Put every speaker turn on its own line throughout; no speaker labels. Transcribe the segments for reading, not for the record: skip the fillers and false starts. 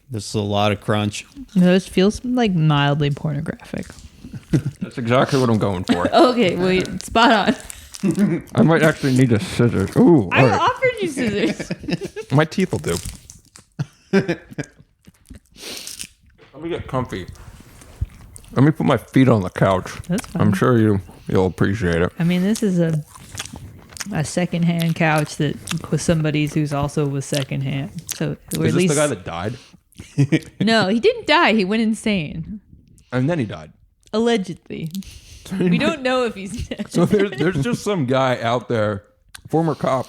This is a lot of crunch.
No, this feels like mildly pornographic.
That's exactly what I'm going for.
Okay, wait, spot on.
I might actually need a scissors. Ooh,
I
all right.
offered you scissors.
My teeth will do. Let me get comfy. Let me put my feet on the couch.
That's fine.
I'm sure you'll appreciate it.
I mean, this is a secondhand couch that was somebody's who's also was secondhand. So or
Is
at
this
least
the guy that died?
no, he didn't die. He went insane.
And then he died.
Allegedly. We don't know if he's dead.
So there's just some guy out there, former cop,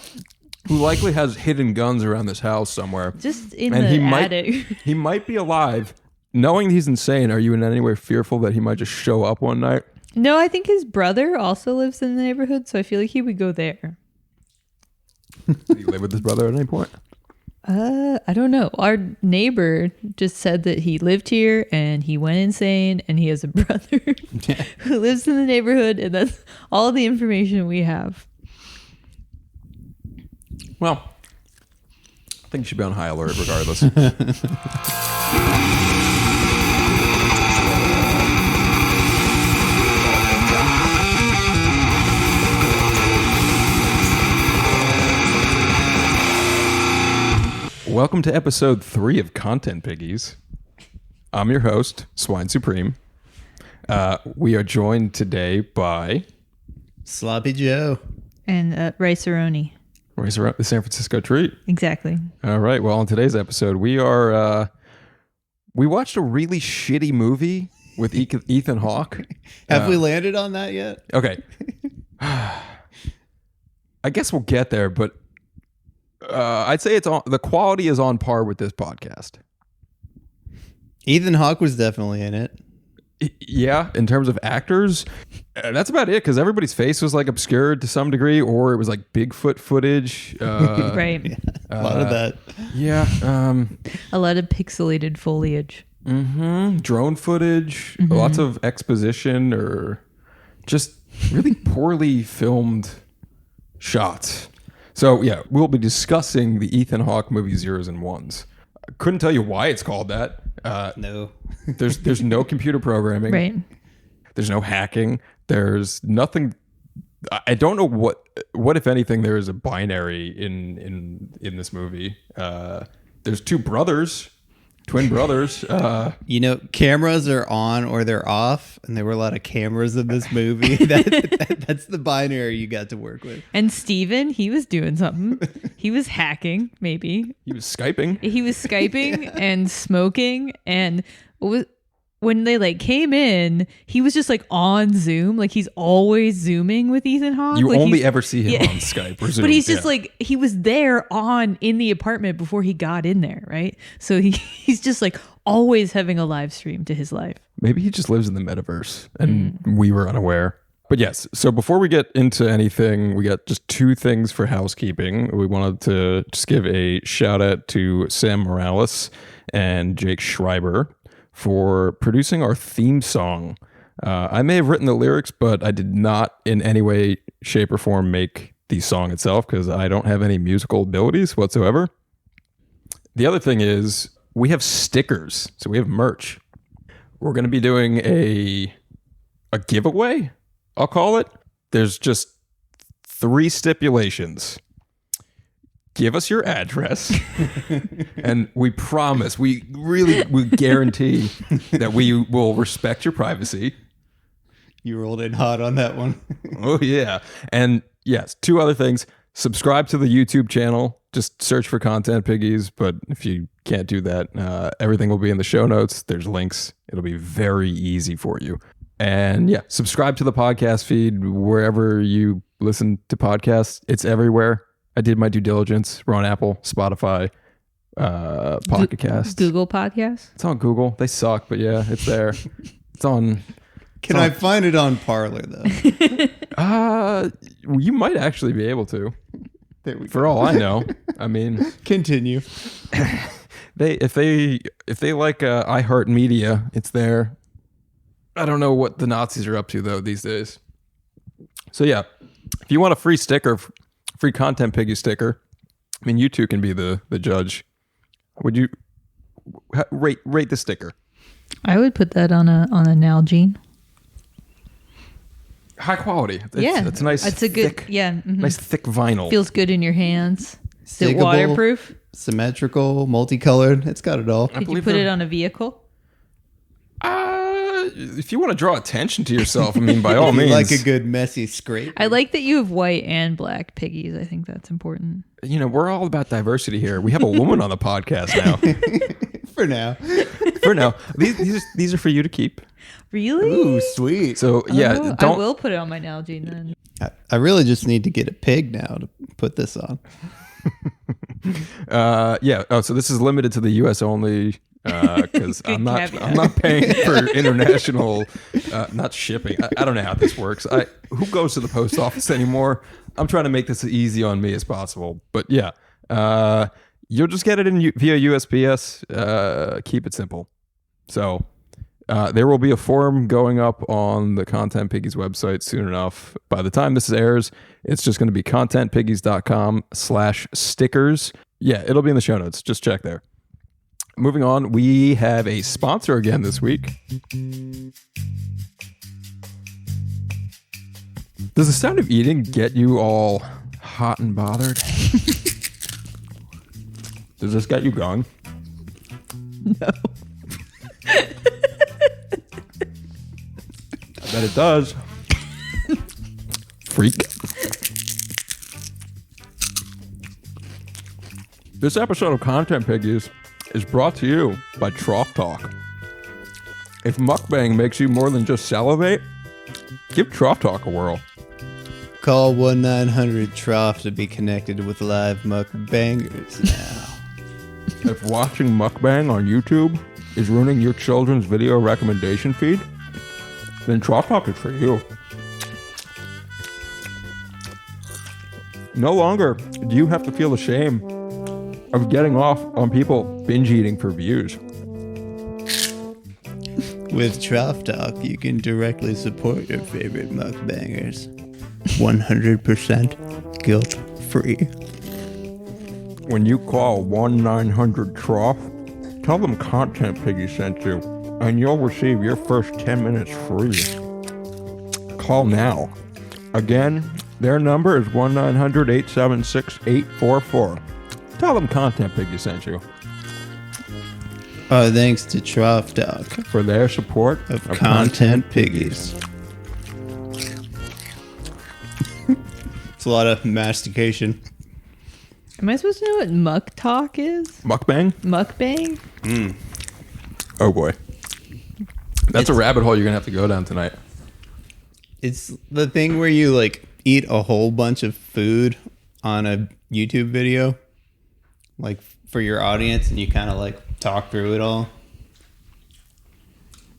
who likely has hidden guns around this house somewhere.
Just in
And
the attic.
He might be alive. Knowing he's insane, are you in any way fearful that he might just show up one night?
No, I think his brother also lives in the neighborhood, so I feel like he would go there.
Did he live with his brother at any point?
I don't know. Our neighbor just said that he lived here and he went insane and he has a brother who lives in the neighborhood, and that's all the information we have.
Well, I think you should be on high alert regardless. Welcome to episode 3 of Content Piggies. I'm your host, Swine Supreme. We are joined today by
Sloppy Joe.
And Rice-A-Roni.
Racer Up the San Francisco Treat.
Exactly.
All right. Well, on today's episode, we watched a really shitty movie with Ethan Hawke.
Have we landed on that yet?
Okay. I guess we'll get there, but I'd say the quality is on par with this podcast.
Ethan Hawke was definitely in it.
Yeah, in terms of actors, that's about it, because everybody's face was like obscured to some degree, or it was like Bigfoot footage.
Right.
Yeah, a lot of that.
Yeah.
A lot of pixelated foliage.
Drone footage, lots of exposition, or just really poorly filmed shots. So yeah, we'll be discussing the Ethan Hawke movie Zeros and Ones. I couldn't tell you why it's called that.
No.
There's no computer programming.
Right.
There's no hacking. There's nothing. I don't know what if anything there is a binary in this movie. There's two brothers, twin brothers.
Cameras are on or they're off, and there were a lot of cameras in this movie. That's the binary you got to work with.
And Steven, he was doing something. He was hacking, maybe.
He was Skyping.
He was Skyping and smoking, and when they came in, he was just on Zoom. He's always Zooming with Ethan Hawke.
You only ever see him on Skype or Zoom.
But he's just he was there in the apartment before he got in there, right? So he's just always having a live stream to his life.
Maybe he just lives in the metaverse and we were unaware. But yes, so before we get into anything, we got just 2 things for housekeeping. We wanted to just give a shout out to Sam Morales and Jake Schreiber for producing our theme song. I may have written the lyrics, but I did not in any way, shape, or form make the song itself because I don't have any musical abilities whatsoever. The other thing is we have stickers, so we have merch. We're going to be doing a giveaway, I'll call it. There's just 3 stipulations. Give us your address, and we promise, we guarantee that we will respect your privacy.
You rolled in hot on that one.
Oh, yeah. And yes, 2 other things. Subscribe to the YouTube channel. Just search for Content Piggies. But if you can't do that, everything will be in the show notes. There's links. It'll be very easy for you. And yeah, subscribe to the podcast feed wherever you listen to podcasts. It's everywhere. I did my due diligence. We're on Apple, Spotify, Pocket Casts.
Google Podcasts?
It's on Google. They suck, but yeah, it's there. It's on...
Can I find it on Parler, though?
You might actually be able to.
There we go.
For all I know. I mean...
Continue.
If they like iHeartMedia, it's there. I don't know what the Nazis are up to, though, these days. So yeah, if you want a free sticker... Free Content Piggy sticker. I mean, you two can be the judge. rate the sticker.
I would put that on a Nalgene.
High quality. It's nice.
It's a good.
Thick,
Mm-hmm.
nice thick vinyl.
Feels good in your hands. Is it
Stickable,
waterproof?
symmetrical, multicolored. It's got it all.
Did you put it on a vehicle?
If you want to draw attention to yourself, I mean, by all means.
Like a good messy scrape.
I like that you have white and black piggies. I think that's important.
You know, we're all about diversity here. We have a woman on the podcast now.
For now.
For now, these are for you to keep.
Really?
Ooh, sweet.
So yeah,
I will put it on my Nalgene then.
I really just need to get a pig now to put this on.
Yeah. Oh, so this is limited to the U.S. only because I'm not paying for international, not shipping. I don't know how this works. Who goes to the post office anymore? I'm trying to make this as easy on me as possible. But yeah, you'll just get it via USPS. Keep it simple. So there will be a form going up on the Content Piggies website soon enough. By the time this airs, it's just going to be contentpiggies.com/stickers. Yeah, it'll be in the show notes. Just check there. Moving on, we have a sponsor again this week. Does the sound of eating get you all hot and bothered? Does this get you going?
No.
I bet it does. Freak. This episode of Content Piggies is brought to you by Trough Talk. If mukbang makes you more than just salivate, give Trough Talk a whirl.
Call 1-900-TROUGH to be connected with live mukbangers now.
If watching mukbang on YouTube is ruining your children's video recommendation feed, then Trough Talk is for you. No longer do you have to feel the shame of getting off on people binge eating for views.
With Trough Talk, you can directly support your favorite mukbangers. 100% guilt-free.
When you call 1-900-TROUGH, tell them Content Piggy sent you, and you'll receive your first 10 minutes free. Call now. Again, their number is 1-900-876-844. Tell them Content Piggy sent you.
Thanks to Trough Talk
For their support
of Content Piggies. It's a lot of mastication.
Am I supposed to know what muck talk is?
Mukbang?
Mukbang?
Oh boy. That's a rabbit hole you're going to have to go down tonight.
It's the thing where you like eat a whole bunch of food on a YouTube video, like for your audience, and you kind of like talk through it all.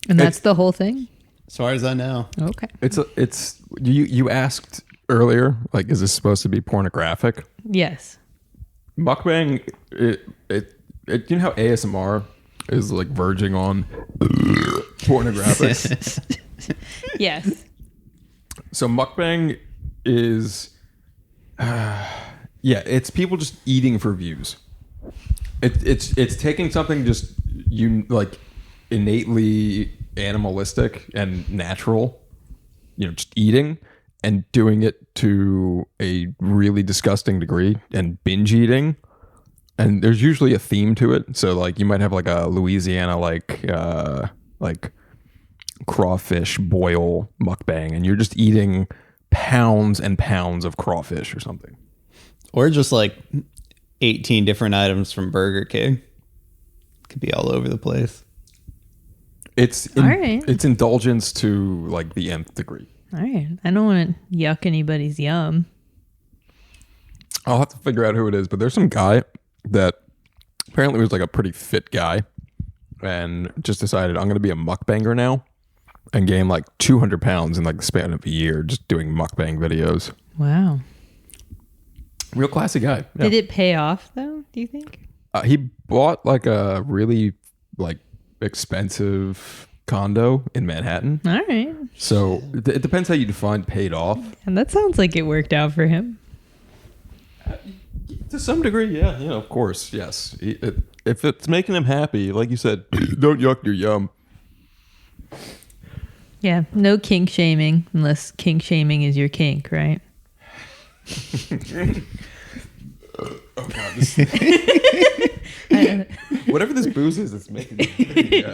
And that's the whole thing?
As far as I know.
Okay.
It's you asked earlier, like, is this supposed to be pornographic?
Yes.
Mukbang, it you know how ASMR is like verging on pornographic?
Yes.
So mukbang is, it's people just eating for views. It's taking something just innately animalistic and natural, just eating, and doing it to a really disgusting degree, and binge eating. And there's usually a theme to it. So like you might have like a Louisiana like crawfish boil mukbang, and you're just eating pounds and pounds of crawfish or something.
Or just like 18 different items from Burger King. Could be all over the place.
It's indulgence to like the nth degree.
All right. I don't want to yuck anybody's yum.
I'll have to figure out who it is, but there's some guy that apparently was like a pretty fit guy and just decided, I'm going to be a mukbanger now, and gain like 200 pounds in like the span of a year just doing mukbang videos.
Wow.
Real classy guy. Yeah.
Did it pay off though, do you think?
He bought like a really like expensive condo in Manhattan.
All right.
So it depends how you define paid off.
And that sounds like it worked out for him.
To some degree, yeah, of course, yes. If it's making him happy, like you said, don't yuck your yum.
Yeah, no kink shaming unless kink shaming is your kink, right?
Oh God, whatever this booze is, it's making me pretty,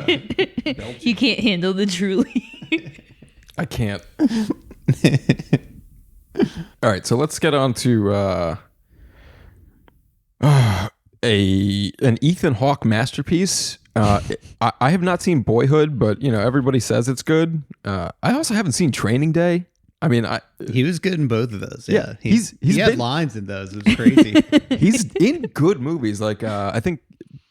You can't handle the Truly.
I can't. All right, so let's get on to an Ethan Hawke masterpiece. I have not seen Boyhood, but everybody says it's good. I also haven't seen Training Day. I mean,
he was good in both of those. Yeah,
he
had lines in those. It was crazy.
He's in good movies, like I think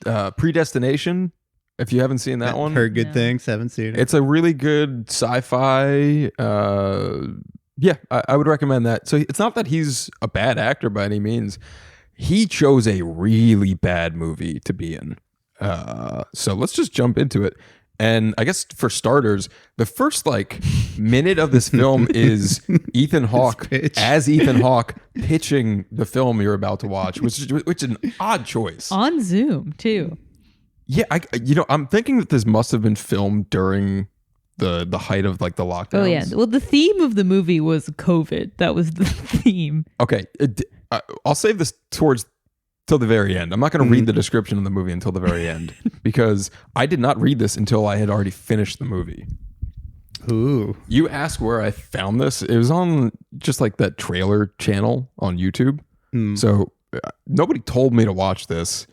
Predestination. If you haven't seen that one,
heard good things. Haven't seen it.
It's a really good sci-fi. Yeah, I would recommend that. So it's not that he's a bad actor by any means. He chose a really bad movie to be in. So let's just jump into it. And I guess for starters, the first minute of this film is Ethan Hawke as Ethan Hawke pitching the film you're about to watch, which is an odd choice.
On Zoom too.
Yeah, I'm thinking that this must have been filmed during the height of the lockdowns.
Oh yeah. Well, the theme of the movie was COVID. That was the theme.
Okay, I'll save this till the very end. I'm not going to read the description of the movie until the very end because I did not read this until I had already finished the movie.
Ooh.
You asked where I found this. It was on just that trailer channel on YouTube. So nobody told me to watch this.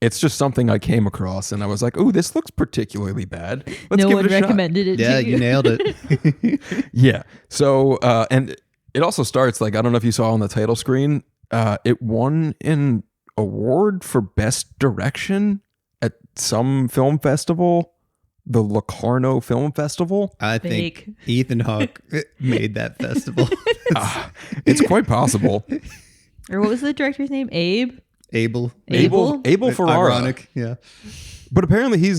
It's just something I came across and I was like, "Oh, this looks particularly bad. Let's
no
give
one
it a
recommended
shot."
it.
Yeah,
to you.
you nailed it.
Yeah. So, and it also starts I don't know if you saw on the title screen. It won an award for best direction at some film festival, the Locarno Film Festival.
I think Ethan Hawke made that festival.
It's quite possible.
Or what was the director's name?
Abel
Ferrara.
Ironic, yeah.
But apparently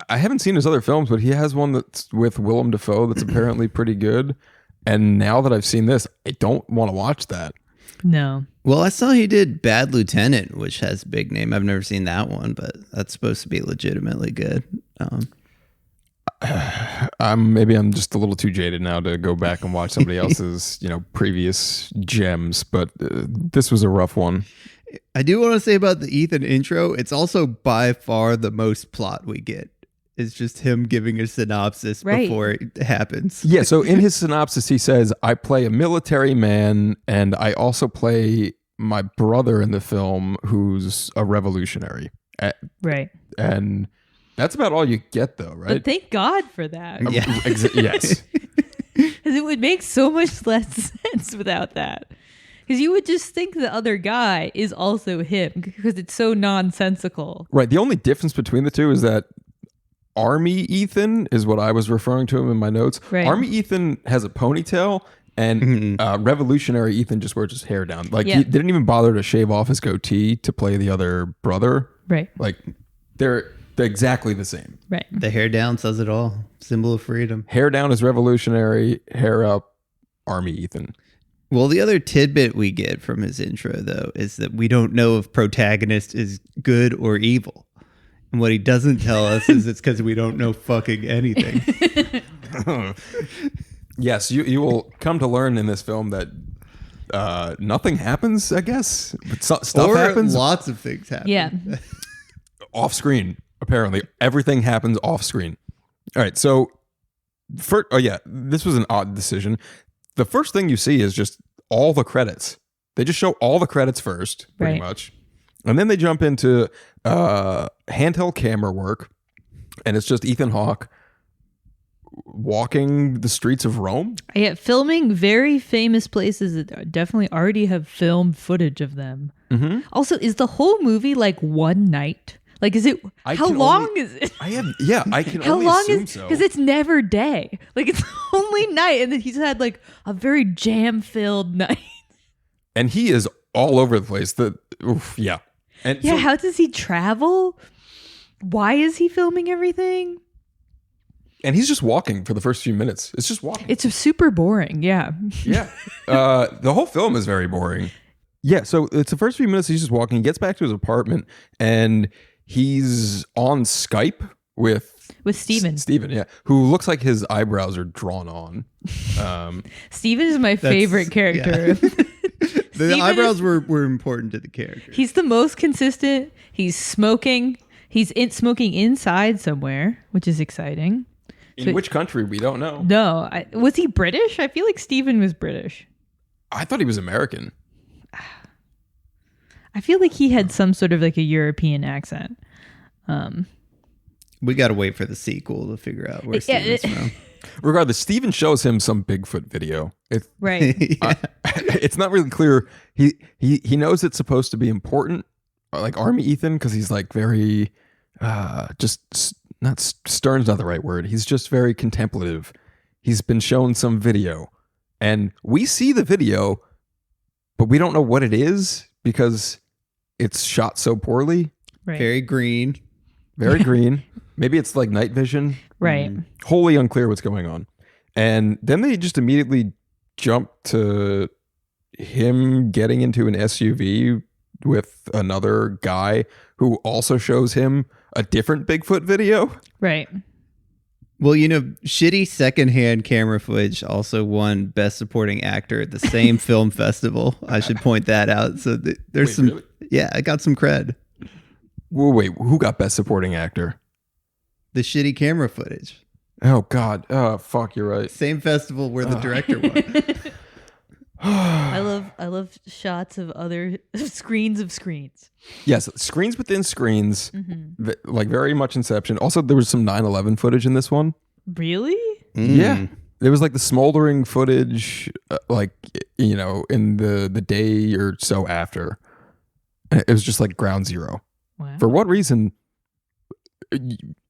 I haven't seen his other films, but he has one that's with Willem Dafoe that's apparently pretty good. And now that I've seen this, I don't want to watch that.
No.
Well, I saw he did Bad Lieutenant, which has a big name. I've never seen that one, but that's supposed to be legitimately good.
Maybe I'm just a little too jaded now to go back and watch somebody else's, previous gems, but this was a rough one.
I do want to say about the Ethan intro, it's also by far the most plot we get. It's just him giving a synopsis before it happens.
Yeah, so in his synopsis, he says, "I play a military man, and I also play my brother in the film who's a revolutionary."
Right.
And that's about all you get, though, right?
But thank God for that.
Yeah.
Yes.
Because it would make so much less sense without that. Because you would just think the other guy is also him because it's so nonsensical.
Right. The only difference between the two is that Army Ethan is what I was referring to him in my notes.
Right.
Army Ethan has a ponytail and Revolutionary Ethan just wears his hair down. He didn't even bother to shave off his goatee to play the other brother.
Right.
They're exactly the same.
Right.
The hair down says it all. Symbol of freedom.
Hair down is Revolutionary, hair up, Army Ethan.
Well, the other tidbit we get from his intro, though, is that we don't know if protagonist is good or evil. And what he doesn't tell us is it's because we don't know fucking anything.
Yes, you will come to learn in this film that nothing happens, I guess. But stuff happens.
Lots of things happen.
Yeah.
Off screen, apparently. Everything happens off screen. All right, so this was an odd decision. The first thing you see is just all the credits. They just show all the credits first, pretty much. And then they jump into handheld camera work, and it's just Ethan Hawke walking the streets of Rome.
Yeah, filming very famous places that definitely already have film footage of them. Mm-hmm. Also, is the whole movie one night? Is it? How long is it?
I can
How
only
long
assume
is?
so.
Because it's never day. It's only night, and then he's had a very jam-filled night.
And he is all over the place. And
yeah, how does he travel? Why is he filming everything?
And he's just walking for the first few minutes. It's just walking.
It's super boring. Yeah.
Yeah. The whole film is very boring. Yeah, so it's the first few minutes he's just walking. He gets back to his apartment and he's on Skype with
Steven.
Steven, yeah, who looks like his eyebrows are drawn on.
Steven is my favorite character.
The eyebrows were important to the character.
He's the most consistent. He's smoking. He's smoking inside somewhere, which is exciting.
In which country? We don't know.
No. Was he British? I feel like Steven was British.
I thought he was American.
I feel like he had some sort of like a European accent.
We got to wait for the sequel to figure out where Steven's from.
Regardless, Steven shows him some Bigfoot video.
Right.
It's not really clear. He knows it's supposed to be important, like Army Ethan, because he's like very, just not stern's not the right word. He's just very contemplative. He's been shown some video, and we see the video, but we don't know what it is because it's shot so poorly.
Right.
Very green.
Very green. Maybe it's like night vision.
Right.
Wholly unclear what's going on. And then they just immediately jump to him getting into an SUV with another guy who also shows him a different Bigfoot video.
Right.
Well, shitty secondhand camera footage also won Best Supporting Actor at the same film festival. I should point that out. So there's some,
really?
Yeah, I got some cred.
Well, wait, who got Best Supporting Actor?
The shitty camera footage.
Oh, God. Oh, fuck, you're right.
Same festival where the director won.
I love shots of other screens of screens.
Yes, screens within screens, like very much Inception. Also, there was some 9/11 footage in this one.
Really?
Yeah. There was like the smoldering footage, in the day or so after. It was just like ground zero.
Wow.
For what reason?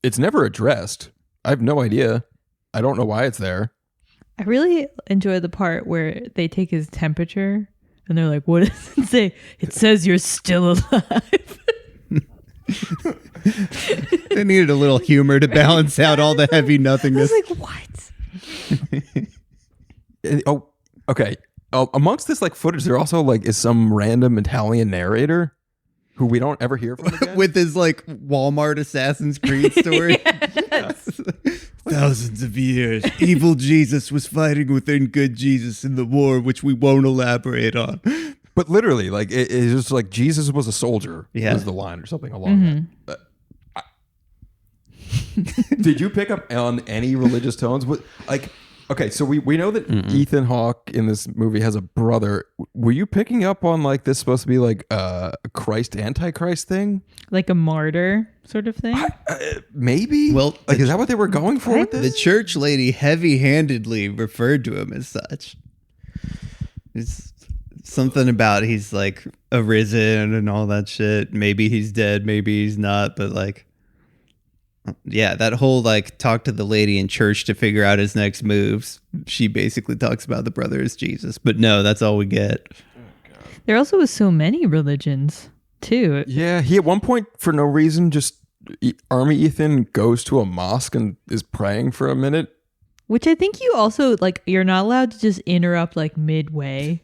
It's never addressed. I have no idea. I don't know why it's there.
I really enjoy the part where they take his temperature and they're like, what does it say? It says you're still alive.
They needed a little humor to balance out all the heavy nothingness.
I was like, what?
Oh, okay. Amongst this like footage, there also like is some random Italian narrator who we don't ever hear from again.
With his like Walmart Assassin's Creed story.
Yes.
Thousands of years, evil Jesus was fighting within good Jesus in the war, which we won't elaborate on.
But literally, like it's just like Jesus was a soldier.
Yeah.
Was the line or something along that. Did you pick up on any religious tones? Okay, so we know that Ethan Hawke in this movie has a brother. Were you picking up on like this supposed to be like a Christ Antichrist thing?
Like a martyr sort of thing?
Maybe.
Well,
like is that what they were going for with
The
this?
church lady heavy-handedly referred to him as such. It's something about he's like arisen and all that shit. Maybe he's dead, maybe he's not, but like, yeah, that whole like talk to the lady in church to figure out his next moves. She basically talks about the brother as Jesus, but no, that's all we get.
There also was so many religions too.
Yeah, he at one point for no reason just Army Ethan goes to a mosque and is praying for a minute.
Which I think you also like, you're not allowed to just interrupt like midway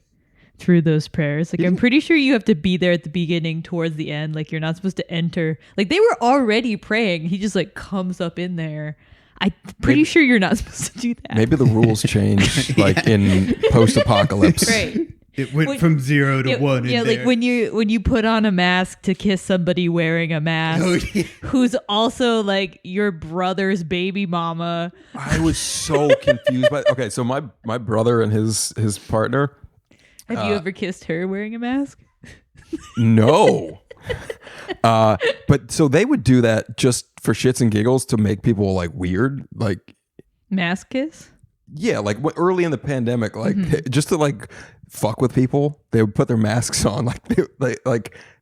through those prayers. Like I'm pretty sure you have to be there at the beginning towards the end. Like you're not supposed to enter. Like they were already praying. He just like comes up in there. I'm pretty sure you're not supposed to do that.
Maybe the rules changed like in post-apocalypse.
Right.
It went from 0 to 1.
Yeah, like when you put on a mask to kiss somebody wearing a mask, who's also like your brother's baby mama.
I was so confused by. Okay, so my brother and his partner.
Have you ever kissed her wearing a mask?
No. But so they would do that just for shits and giggles to make people like weird, like
mask kiss.
Yeah, like early in the pandemic, like just to like fuck with people, they would put their masks on, like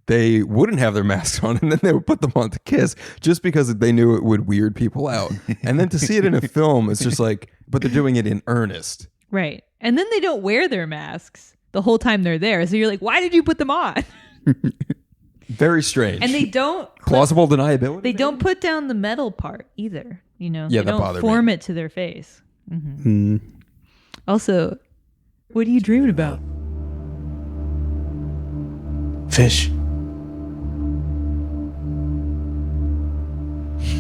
they wouldn't have their masks on, and then they would put them on to kiss, just because they knew it would weird people out. And then to see it in a film, it's just like, but they're doing it in earnest,
right? And then they don't wear their masks the whole time they're there, so you're like, why did you put them on?
Very strange.
And they don't
plausible deniability.
They don't put down the metal part either. You know,
yeah,
they
that
don't
bothered
form
me.
it to their face. Also, what are you dreaming about?
Fish.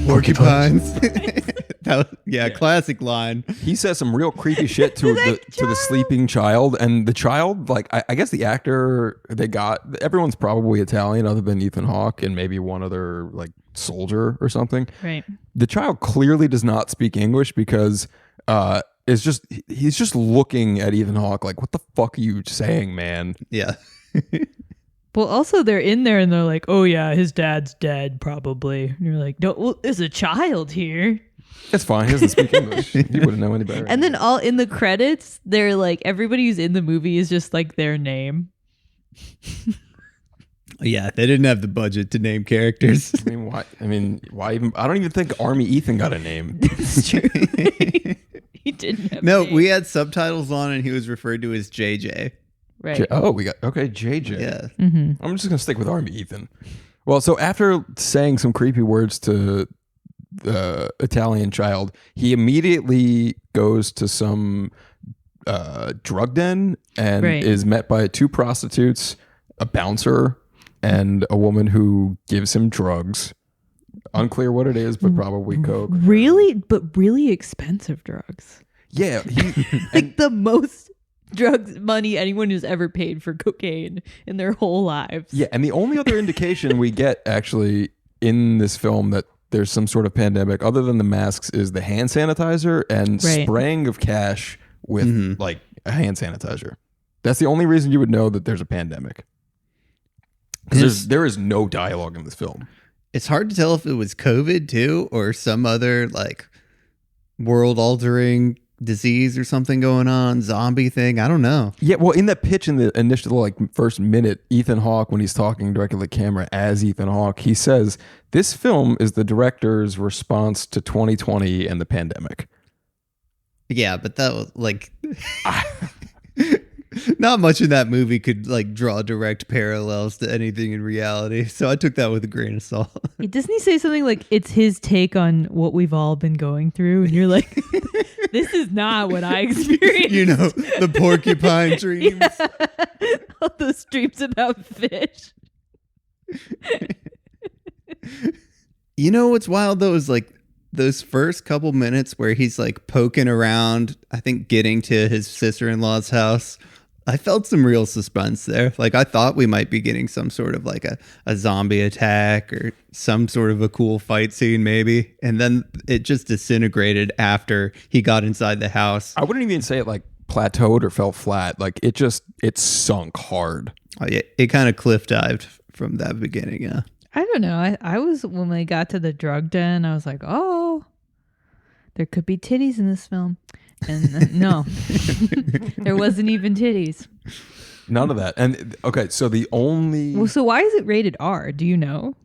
Porcupines. Classic line.
He says some real creepy shit to the sleeping child, and the child, like I guess the actor they got, everyone's probably Italian other than Ethan Hawke and maybe one other like soldier or something.
Right.
The child clearly does not speak English because he's just looking at Ethan Hawke like, what the fuck are you saying, man?
Yeah.
Well, also they're in there and they're like, oh yeah, his dad's dead probably. And you're like, no, well, there's a child here.
It's fine. He doesn't speak English. He wouldn't know any better.
And then all in the credits, they're like, everybody who's in the movie is just like their name.
Yeah, they didn't have the budget to name characters.
Why even? I don't even think Army Ethan got a name.
That's true. He didn't have
No,
a name.
we had subtitles on and he was referred to as JJ.
Right.
We got JJ.
Yeah.
Mm-hmm.
I'm just gonna stick with Army Ethan. Well, so after saying some creepy words to the Italian child, he immediately goes to some drug den and is met by 2 prostitutes, a bouncer, and a woman who gives him drugs. Unclear what it is, but probably coke.
Really expensive drugs.
Yeah,
Like the most drugs money anyone who's ever paid for cocaine in their whole lives.
yeah, and the only other indication we get actually in this film that there's some sort of pandemic other than the masks is the hand sanitizer and spraying of cash with like a hand sanitizer. That's the only reason you would know that there's a pandemic. Because there is no dialogue in this film.
It's hard to tell if it was COVID too or some other like world altering disease or something going on, zombie thing. I don't know.
Yeah, well, in that pitch in the initial like first minute, Ethan Hawke, when he's talking directly to the camera as Ethan Hawke, he says, this film is the director's response to 2020 and the pandemic.
Yeah, but that was like not much in that movie could like draw direct parallels to anything in reality. So I took that with a grain of salt.
Doesn't he say something like it's his take on what we've all been going through? And you're like, this is not what I experienced.
You know, the porcupine dreams.
Yeah. All those dreams about fish.
You know what's wild though is like those first couple minutes where he's like poking around, I think getting to his sister-in-law's house. I felt some real suspense there. Like I thought we might be getting some sort of like a zombie attack or some sort of a cool fight scene maybe. And then it just disintegrated after he got inside the house.
I wouldn't even say it like plateaued or fell flat. Like it sunk hard.
Oh, yeah, it kind of cliff dived from that beginning. Yeah.
I don't know. I was, when we got to the drug den, I was like, oh, there could be titties in this film. And no, there wasn't even titties.
None of that. And okay, so the only
Well, so why is it rated R? Do you know?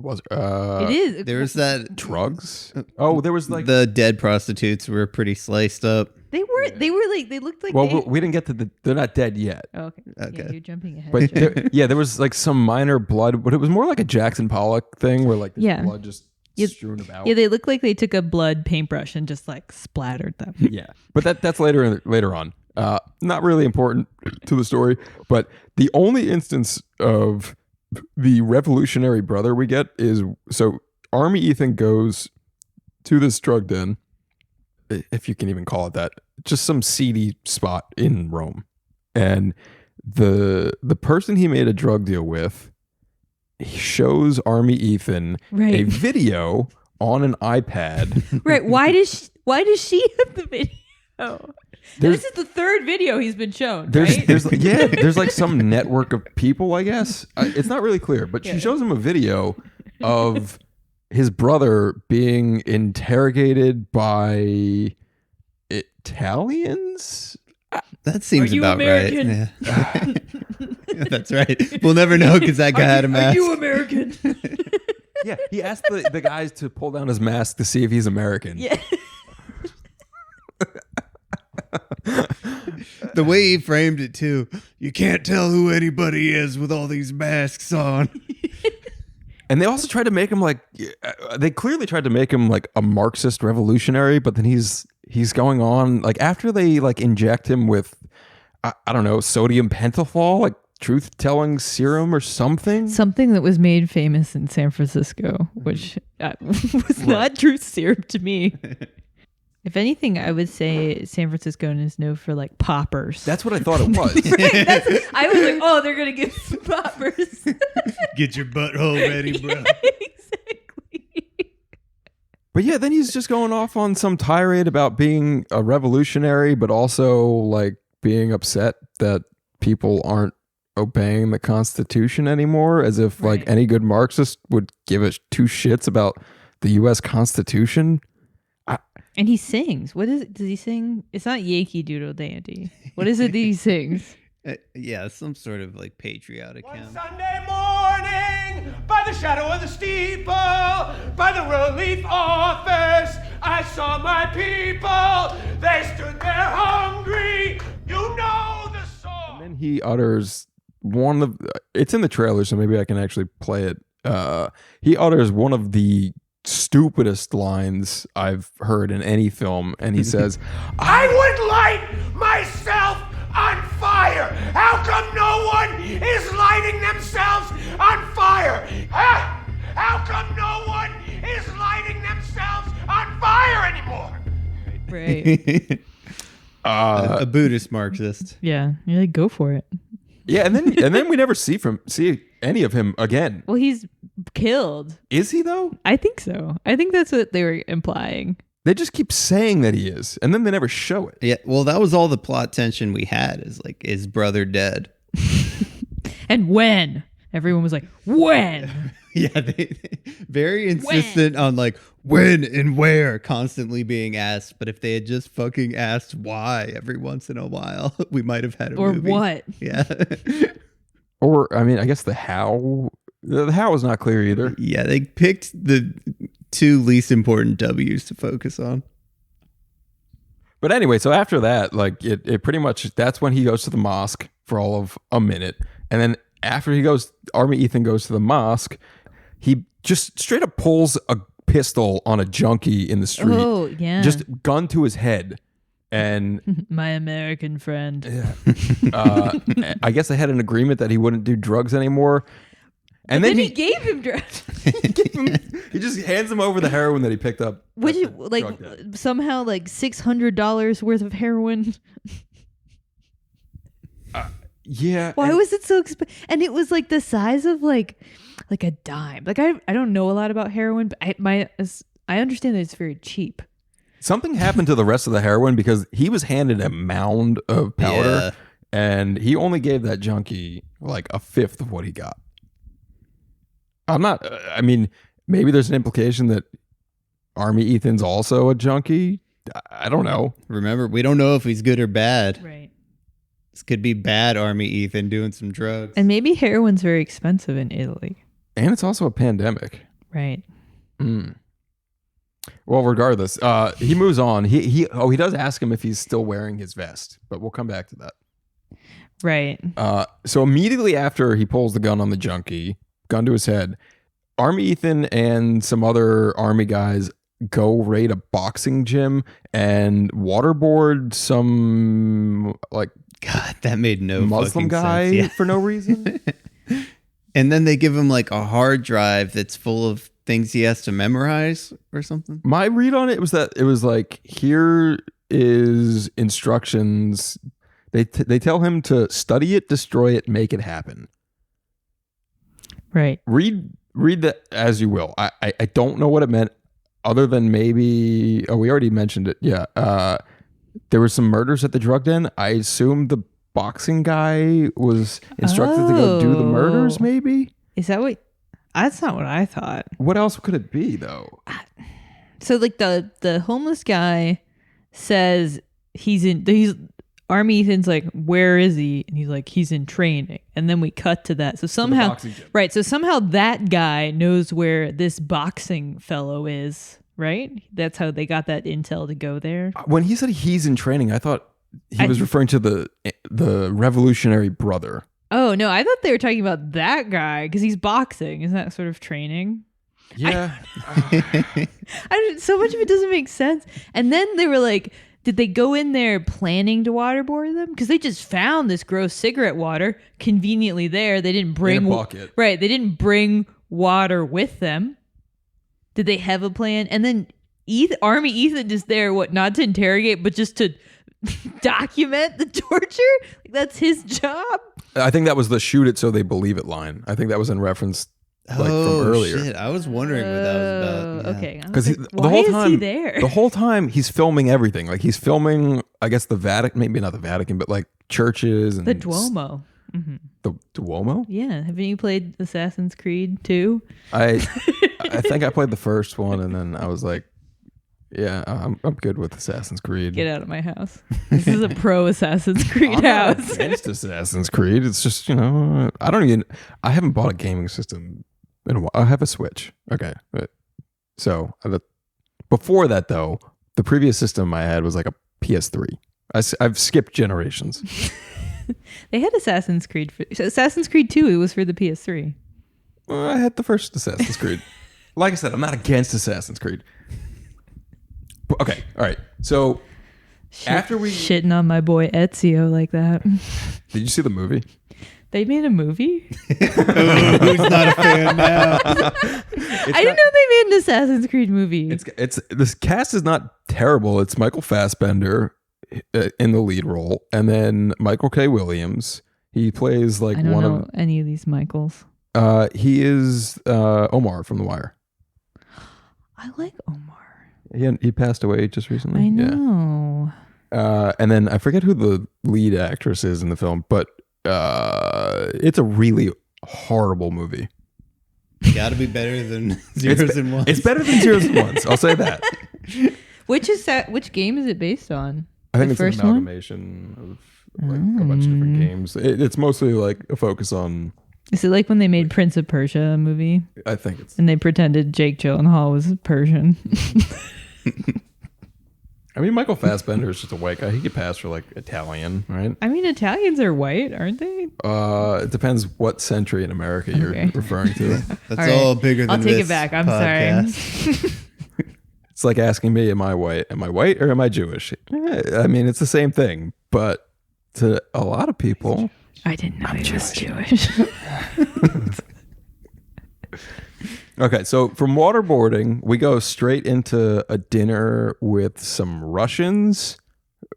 was
It is.
There's that
drugs. Oh, there was like
the dead prostitutes were pretty sliced up.
They looked like.
Well, we didn't get to they're not dead yet.
Oh, okay.
Okay.
Yeah, you're jumping ahead.
But
Joe.
there was like some minor blood, but it was more like a Jackson Pollock thing where like there's blood just strewn about.
Yeah, they look like they took a blood paintbrush and just like splattered them.
Yeah, but that's later on. Not really important to the story, but the only instance of the revolutionary brother we get is so Army Ethan goes to this drug den, if you can even call it that, just some seedy spot in Rome, and the person he made a drug deal with, he shows Army Ethan a video on an iPad.
Right. Why does she have the video? This is the third video he's been shown.
There's like some network of people, I guess. It's not really clear, but she shows him a video of his brother being interrogated by Italians.
That seems about
American?
right. Yeah. That's right. We'll never know because that guy had a mask.
Are you American?
Yeah, he asked the guys to pull down his mask to see if he's American.
Yeah.
The way he framed it too, you can't tell who anybody is with all these masks on.
And they also tried to make him like, they clearly tried to make him like a Marxist revolutionary, but then he's going on like after they like inject him with, I don't know, sodium pentothal, like truth-telling serum or something.
Something that was made famous in San Francisco, which was not truth serum to me. If anything, I would say San Francisco is known for like poppers.
That's what I thought it was.
Right, I was like, oh, they're gonna give some poppers.
Get your butthole ready, bro.
Yeah, exactly.
But yeah, then he's just going off on some tirade about being a revolutionary, but also like being upset that people aren't obeying the Constitution anymore, as if like any good Marxist would give a two shits about the U.S. Constitution.
And he sings. What is it? Does he sing? It's not Yankee Doodle Dandy. What is it that he sings?
Yeah, some sort of like patriotic
One
hymn.
Sunday morning, by the shadow of the steeple, by the relief office, I saw my people. They stood there hungry. You know the song.
And then he utters one of it's in the trailer, so maybe I can actually play it. He utters one of the stupidest lines I've heard in any film, and he says,
I would light myself on fire. How come no one is lighting themselves on fire? Huh? How come no one is lighting themselves on fire anymore?
Right.
A Buddhist Marxist.
Yeah. You're like, go for it.
yeah, and then we never see any of him again.
Well, he's killed.
Is he though?
I think so. I think that's what they were implying.
They just keep saying that he is, and then they never show it.
Yeah, well, that was all the plot tension we had. Is like, is brother dead?
And when? Everyone was like, when?
Yeah, they very insistent on like when and where constantly being asked. But if they had just fucking asked why every once in a while, we might have had a
Or
movie.
what?
Yeah.
Or I mean, I guess the how. The how is not clear either.
Yeah, they picked the two least important W's to focus on.
But anyway, so after that, like it pretty much, that's when he goes to the mosque for all of a minute. And then after Army Ethan goes to the mosque, he just straight up pulls a pistol on a junkie in the street.
Oh, yeah.
Just gun to his head. And
my American friend.
I guess they had an agreement that he wouldn't do drugs anymore. And
then
then
he gave him drugs.
he just hands him over the heroin that he picked up.
Which
at
is
the
like
drug den.
somehow like $600 worth of heroin.
Yeah.
Why was it so expensive? And it was like the size of like a dime. Like I don't know a lot about heroin, but I understand that it's very cheap.
Something happened to the rest of the heroin because he was handed a mound of powder, and he only gave that junkie like a fifth of what he got. I mean, maybe there's an implication that Army Ethan's also a junkie. I don't know.
Remember, we don't know if he's good or bad.
Right.
This could be bad Army Ethan doing some drugs.
And maybe heroin's very expensive in Italy.
And it's also a pandemic.
Right.
Well, regardless, he moves on. He does ask him if he's still wearing his vest, but we'll come back to that.
Right.
So immediately after he pulls the gun on the junkie, gun to his head, Army Ethan and some other Army guys go raid a boxing gym and waterboard some like
God, that made no
Muslim
fucking
guy
sense.
for no reason.
And then they give him like a hard drive that's full of things he has to memorize or something.
My read on it was that it was like, here is instructions. They tell him to study it, destroy it, make it happen.
Right.
Read that as you will. I don't know what it meant other than maybe, we already mentioned it. Yeah. There were some murders at the drug den. I assume the boxing guy was instructed to go do the murders, maybe?
Is that what? That's not what I thought.
What else could it be, though?
So like the homeless guy says he's Army Ethan's like, where is he? And he's like, he's in training. And then we cut to that. So somehow, right. So somehow that guy knows where this boxing fellow is, right? That's how they got that intel to go there.
When he said he's in training, I thought he was referring to the revolutionary brother.
Oh, no. I thought they were talking about that guy because he's boxing. Isn't that sort of training?
Yeah.
So much of it doesn't make sense. And then they were like, did they go in there planning to waterboard them? Because they just found this gross cigarette water conveniently there. They didn't bring
in a bucket.
Right. They didn't bring water with them. Did they have a plan? And then Army Ethan is there, not to interrogate, but just to document the torture? Like, that's his job?
I think that was the shoot it so they believe it line. I think that was in reference from earlier.
Shit. I was wondering what that was about. Yeah.
Okay.
Because
the whole time, is he there?
The whole time he's filming everything. Like he's filming, I guess, the Vatican, maybe not the Vatican, but like churches and
the Duomo. Mm-hmm.
The Duomo?
Yeah. Haven't you played Assassin's Creed 2?
I think I played the first one and then I was like, yeah, I'm good with Assassin's Creed.
Get out of my house. This is a pro Assassin's Creed house.
Against Assassin's Creed. It's just, I haven't bought a gaming system in a while. I have a Switch. Okay. Before that though, the previous system I had was like a PS3. I've skipped generations.
They had Assassin's Creed 2. It was for the PS3.
Well, I had the first Assassin's Creed. Like I said, I'm not against Assassin's Creed. Okay, all right. So after we
shitting on my boy Ezio like that.
Did you see the movie?
They made a movie?
Who's not a fan now?
I didn't know they made an Assassin's Creed movie.
It's this cast is not terrible. It's Michael Fassbender in the lead role, and then Michael K. Williams. He plays like
I don't know any of these Michaels.
He is Omar from The Wire.
I like Omar.
He passed away just recently.
I know.
Yeah. And then I forget who the lead actress is in the film, but it's a really horrible movie.
Got to be better than Zeros and Ones.
It's better than Zeros and Ones. I'll say that.
Which game is it based on?
I think it's an amalgamation of like a bunch of different games. It's mostly like a focus on.
Is it like when they made Prince of Persia a movie?
I think it's.
And they pretended Jake Gyllenhaal was Persian.
I mean, Michael Fassbender is just a white guy. He could pass for like Italian, right?
I mean, Italians are white, aren't they?
It depends what century in America you're referring to.
That's all bigger than
I'll take
this
it back. I'm
podcast.
sorry.
It's like asking me, am I white? Am I white or am I Jewish? I mean, it's the same thing, but to a lot of people,
I didn't know he was Jewish.
Okay, so from waterboarding, we go straight into a dinner with some Russians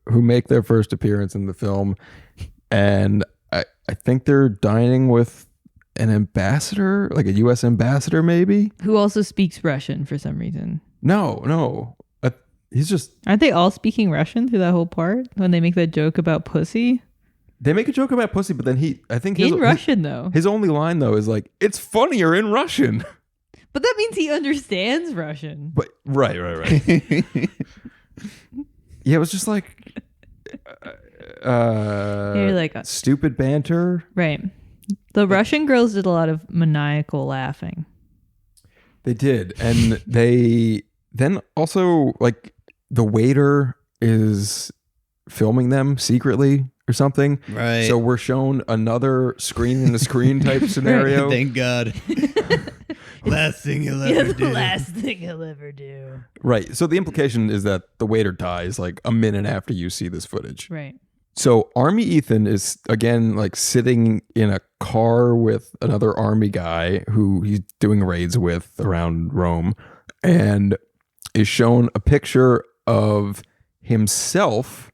who make their first appearance in the film. And I think they're dining with an ambassador, like a U.S. ambassador maybe?
Who also speaks Russian for some reason.
No. He's just...
Aren't they all speaking Russian through that whole part? When they make that joke about pussy?
They make a joke about pussy, but then
Russian, though.
His only line, though, is like, it's funnier in Russian.
But that means he understands Russian.
But right. Yeah, it was just like
You're like
stupid banter.
Right. The Russian girls did a lot of maniacal laughing.
They did. And they then also like the waiter is filming them secretly or something.
Right.
So we're shown another screen in the screen type scenario.
Thank God. Last thing he'll ever do.
Last thing he'll ever do.
Right. So the implication is that the waiter dies like a minute after you see this footage.
Right.
So Army Ethan is again like sitting in a car with another army guy who he's doing raids with around Rome, and is shown a picture of himself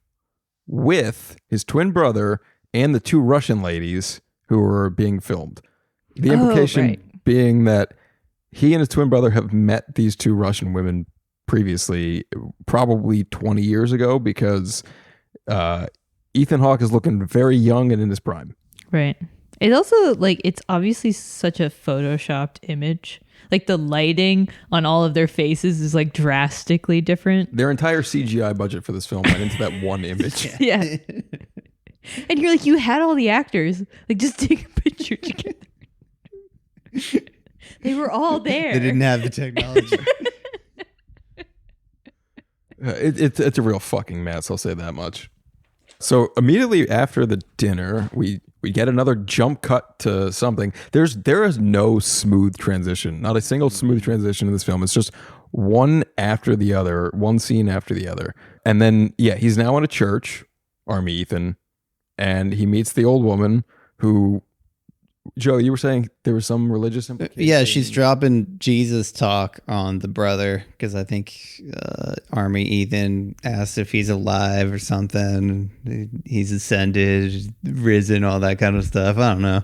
with his twin brother and the two Russian ladies who are being filmed. The implication being that he and his twin brother have met these two Russian women previously, probably 20 years ago, because Ethan Hawke is looking very young and in his prime.
Right. It also, like, it's obviously such a photoshopped image. Like, the lighting on all of their faces is, like, drastically different.
Their entire CGI budget for this film went into that one image.
Yeah. And you're like, you had all the actors. Like, just take a picture together. They were all there.
They didn't have the technology.
It's a real fucking mess, I'll say that much. So immediately after the dinner, we we get another jump cut to something. There is no smooth transition, not a single smooth transition in this film. It's just one after the other, one scene after the other. And then, yeah, he's now in a church, Army Ethan, and he meets the old woman who, Joe, you were saying there was some religious implication.
Yeah, she's dropping Jesus talk on the brother because I think Army Ethan asked if he's alive or something. He's ascended, risen, all that kind of stuff. I don't know.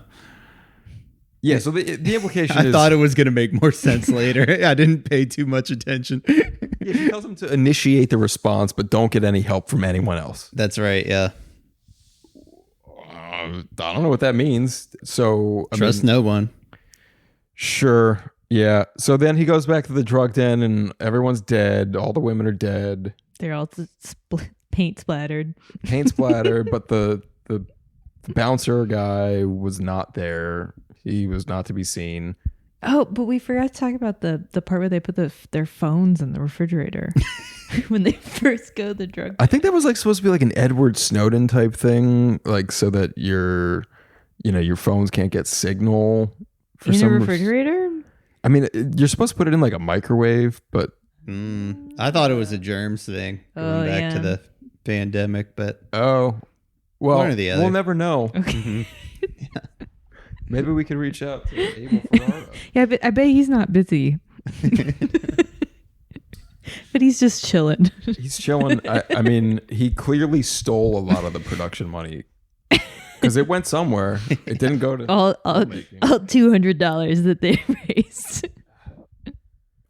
Yeah, so the implication
I
is...
thought it was going to make more sense later. I didn't pay too much attention.
Yeah, she tells him to initiate the response, but don't get any help from anyone else.
That's right, yeah.
I don't know what that means. So
Trust no one.
Sure. Yeah. So then he goes back to the drug den and everyone's dead. All the women are dead.
They're all paint splattered.
Paint splattered, but the bouncer guy was not there. He was not to be seen.
Oh, but we forgot to talk about the part where they put their phones in the refrigerator when they first go to the drug.
I think that was like supposed to be like an Edward Snowden type thing, like so that your phones can't get signal for
in a
some
refrigerator.
I mean, you're supposed to put it in like a microwave, but
I thought it was a germs thing going back to the pandemic, but
well,
one or the other.
We'll never know.
Okay.
Yeah.
Maybe we could reach out to Abel Ferrara.
Yeah, but I bet he's not busy. But he's just chilling.
He's chilling. I mean, he clearly stole a lot of the production money because it went somewhere. It didn't go to
all $200 that they raised.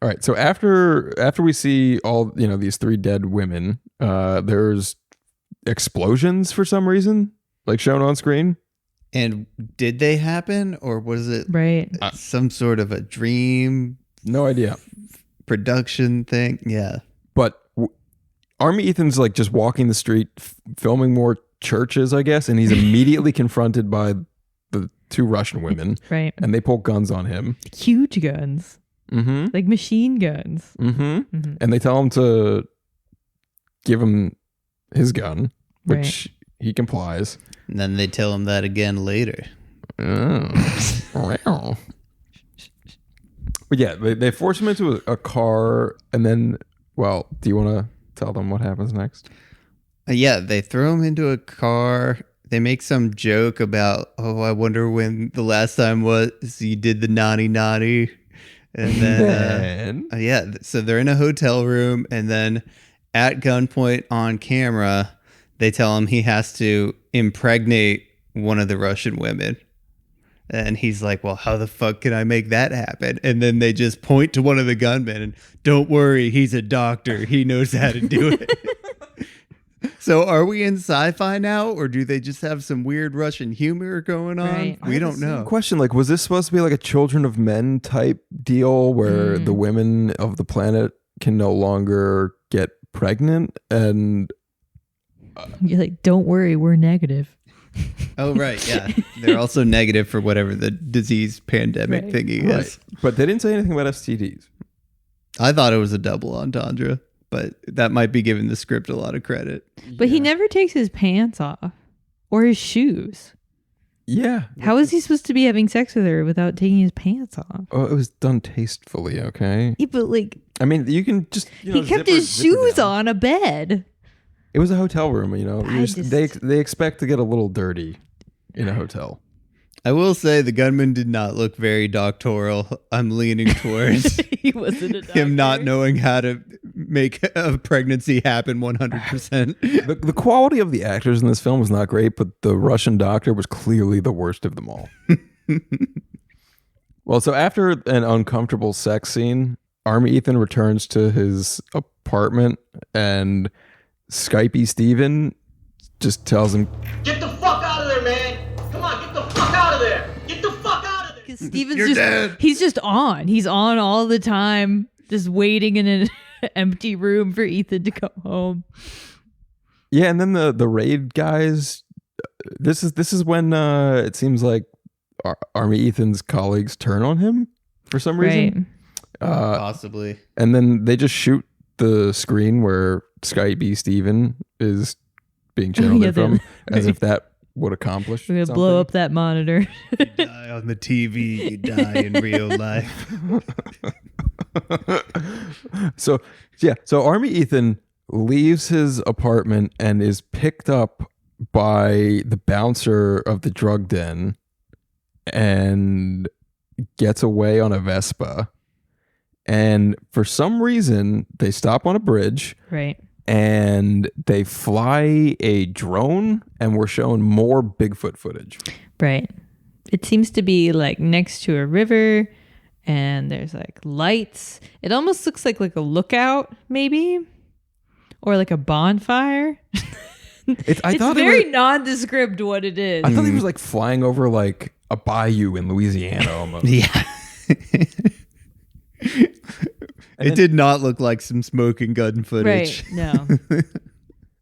All right. So after we see all these three dead women, there's explosions for some reason, like shown on screen.
And did they happen, or was it
right
some sort of a dream?
No idea.
Production thing, yeah.
But Army Ethan's like just walking the street, filming more churches, I guess, and he's immediately confronted by the two Russian women,
right?
And they pull guns on him,
huge guns, like machine guns,
and they tell him to give him his gun, which he complies.
And then they tell him that again later.
Oh. But yeah, they force him into a car, and then, well, do you want to tell them what happens next?
Yeah, they throw him into a car. They make some joke about, I wonder when the last time was you did the naughty. And then, so they're in a hotel room, and then at gunpoint on camera, they tell him he has to impregnate one of the Russian women. And he's like, well, how the fuck can I make that happen? And then they just point to one of the gunmen and, don't worry, he's a doctor. He knows how to do it. So are we in sci-fi now, or do they just have some weird Russian humor going on?
Right.
We don't know.
Question, like, was this supposed to be like a Children of Men type deal where the women of the planet can no longer get pregnant? And
you're like, don't worry, we're negative.
Oh, right. Yeah. They're also negative for whatever the disease pandemic thingy is.
But they didn't say anything about STDs.
I thought it was a double entendre, but that might be giving the script a lot of credit.
But he never takes his pants off or his shoes.
Yeah.
How is he supposed to be having sex with her without taking his pants off?
Oh, it was done tastefully, okay?
Yeah, but like,
I mean, you can just...
he kept his shoes on a bed.
It was a hotel room, they expect to get a little dirty in a hotel.
I will say the gunman did not look very doctoral. I'm leaning towards
He wasn't a doctor.
him not knowing how to make a pregnancy happen 100%.
The quality of the actors in this film was not great, but the Russian doctor was clearly the worst of them all. Well, so after an uncomfortable sex scene, Army Ethan returns to his apartment, and Skypey Steven just tells him,
"Get the fuck out of there, man! Come on, get the fuck out of there! Get the fuck out of there!"
Because Steven's he's just on. He's on all the time, just waiting in an empty room for Ethan to come home.
Yeah, and then the raid guys. This is when it seems like Army Ethan's colleagues turn on him for some reason.
Possibly.
And then they just shoot the screen where Skypey Steven is being channeled in from, as if that would accomplish.
We're gonna blow up that monitor.
Die on the TV, you die in real life.
So Army Ethan leaves his apartment and is picked up by the bouncer of the drug den and gets away on a Vespa. And for some reason, they stop on a bridge.
Right.
And they fly a drone, and we're shown more Bigfoot footage.
Right. It seems to be like next to a river, and there's like lights. It almost looks like a lookout, maybe, or like a bonfire. It's very nondescript what it is.
I thought he was like flying over like a bayou in Louisiana almost.
Yeah. It did not look like some smoking gun footage.
Right. No.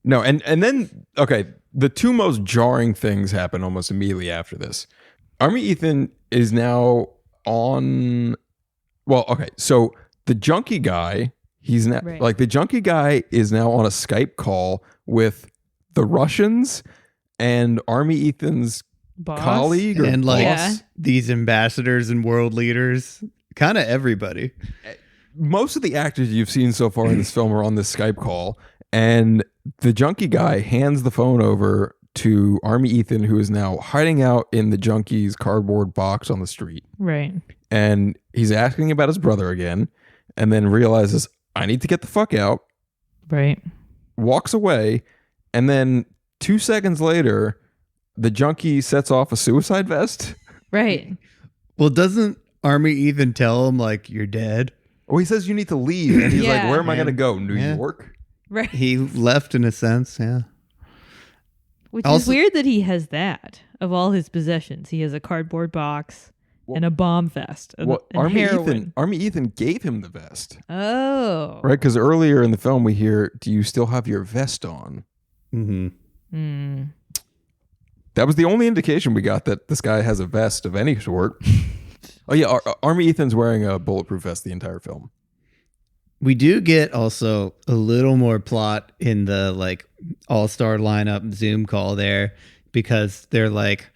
No, and then, okay, the two most jarring things happen almost immediately after this. Army Ethan is now on, well, okay, so the junkie guy, he's now,
Right.
the junkie guy is now on a Skype call with the Russians and Army Ethan's
Boss?
colleague or
And like
boss.
these ambassadors and world leaders, kind of everybody.
Most of the actors you've seen so far in this film are on this Skype call, and the junkie guy hands the phone over to Army Ethan, who is now hiding out in the junkie's cardboard box on the street.
Right.
And he's asking about his brother again, and then realizes, I need to get the fuck out,
Right.
walks away, and then 2 seconds later, the junkie sets off a suicide vest.
Right.
Well, doesn't Army Ethan tell him, like, you're dead?
Well, he says you need to leave, and he's like,
Yeah.
where am I
Yeah.
going to go? New
Yeah.
York?
Right.
He left in a sense, yeah.
Which is
Also-
weird that he has that of all his possessions. He has a cardboard box and a bomb vest and,
Well,
and heroin.
Army Ethan gave him the vest.
Oh.
Right, because earlier in the film we hear, "Do you still have your vest on?"
Mm-hmm.
Hmm.
That was the only indication we got that this guy has a vest of any sort. Oh yeah, Army Ethan's wearing a bulletproof vest the entire film.
We do get also a little more plot in the like all-star lineup Zoom call there, because they're like,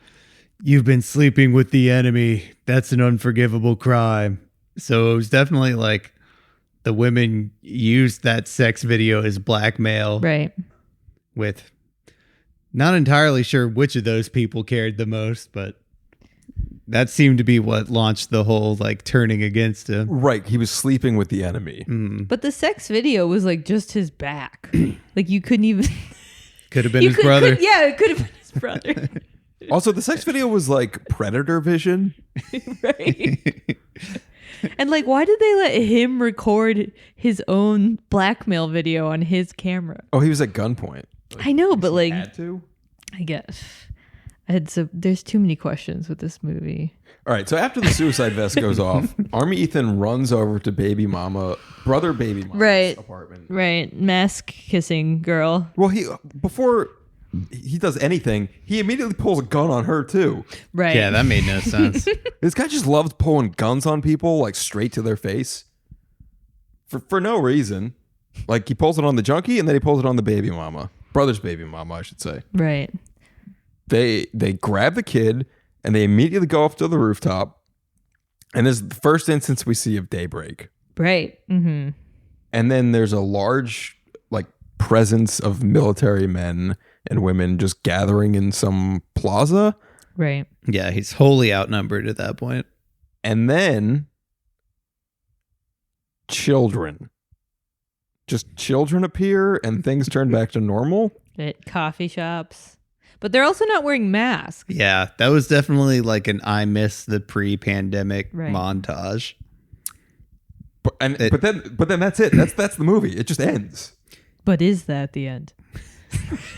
you've been sleeping with the enemy. That's an unforgivable crime. So it was definitely like the women used that sex video as blackmail,
Right.
with not entirely sure which of those people cared the most, but that seemed to be what launched the whole like turning against him.
Right, he was sleeping with the enemy.
But the sex video was like just his back. Like you couldn't even.
Could have been
You
his brother.
yeah, it could have been his brother.
Also, the sex video was like predator vision.
Right. And like, why did they let him record his own blackmail video on his camera?
Oh, he was at gunpoint.
I know, but like,
Had to.
I guess. There's too many questions with this movie.
All right, so after the suicide vest goes off, Army Ethan runs over to baby mama's
Right.
apartment.
Right. Mask kissing girl.
Well, before he does anything, he immediately pulls a gun on her too.
Right.
Yeah, that made no sense.
This guy just loves pulling guns on people, like straight to their face, for no reason. Like he pulls it on the junkie, and then he pulls it on the baby mama, brother's baby mama, I should say.
Right.
They grab the kid, and they immediately go up to the rooftop, and this is the first instance we see of daybreak.
Right. Mm-hmm.
And then there's a large like presence of military men and women just gathering in some plaza.
Right.
Yeah, he's wholly outnumbered at that point.
And then children. Just children appear and things turn back to normal.
At coffee shops. But they're also not wearing masks.
Yeah, that was definitely like an I miss the pre-pandemic
Right.
montage.
But then that's it. That's the movie. It just ends.
But is that the end?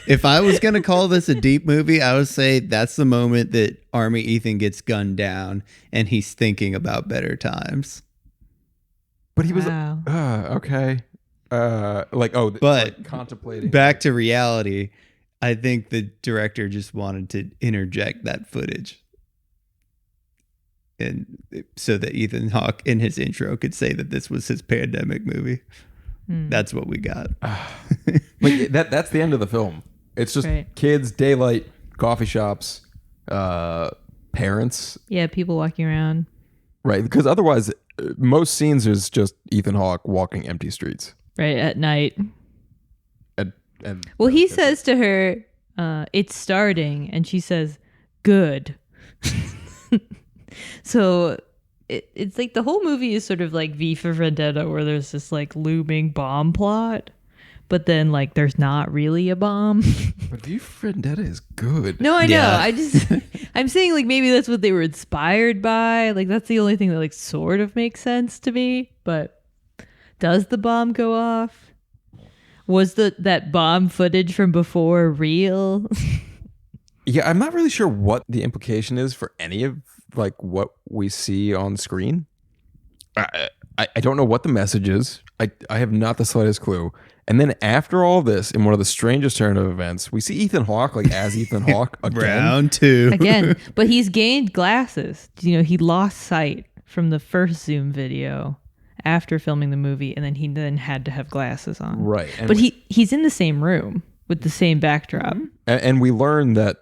If I was going to call this a deep movie, I would say that's the moment that Army Ethan gets gunned down and he's thinking about better times.
But he was
Wow.
okay. Contemplating.
Back to reality, I think the director just wanted to interject that footage. And so that Ethan Hawke in his intro could say that this was his pandemic movie. That's what we got.
But that's the end of the film. It's just
Right.
kids, daylight, coffee shops, parents.
Yeah, people walking around.
Right, because otherwise, most scenes is just Ethan Hawke walking empty streets.
Right, at night.
And
Well, he says to her, it's starting, and she says, good. So it's like the whole movie is sort of like V for Vendetta, where there's this like looming bomb plot, but then like there's not really a bomb.
But V for Vendetta is good.
No, I know.
Yeah.
I'm saying like maybe that's what they were inspired by. Like that's the only thing that like sort of makes sense to me. But does the bomb go off? Was that bomb footage from before real?
Yeah, I'm not really sure what the implication is for any of like what we see on screen. I don't know what the message is. I have not the slightest clue. And then after all this, in one of the strangest turn of events, we see Ethan Hawke like as Ethan Hawke again.
Round 2.
Again, but he's gained glasses. You know, he lost sight from the first Zoom video after filming the movie, and then he had to have glasses on.
Right. And
but he's in the same room with the same backdrop.
And we learn that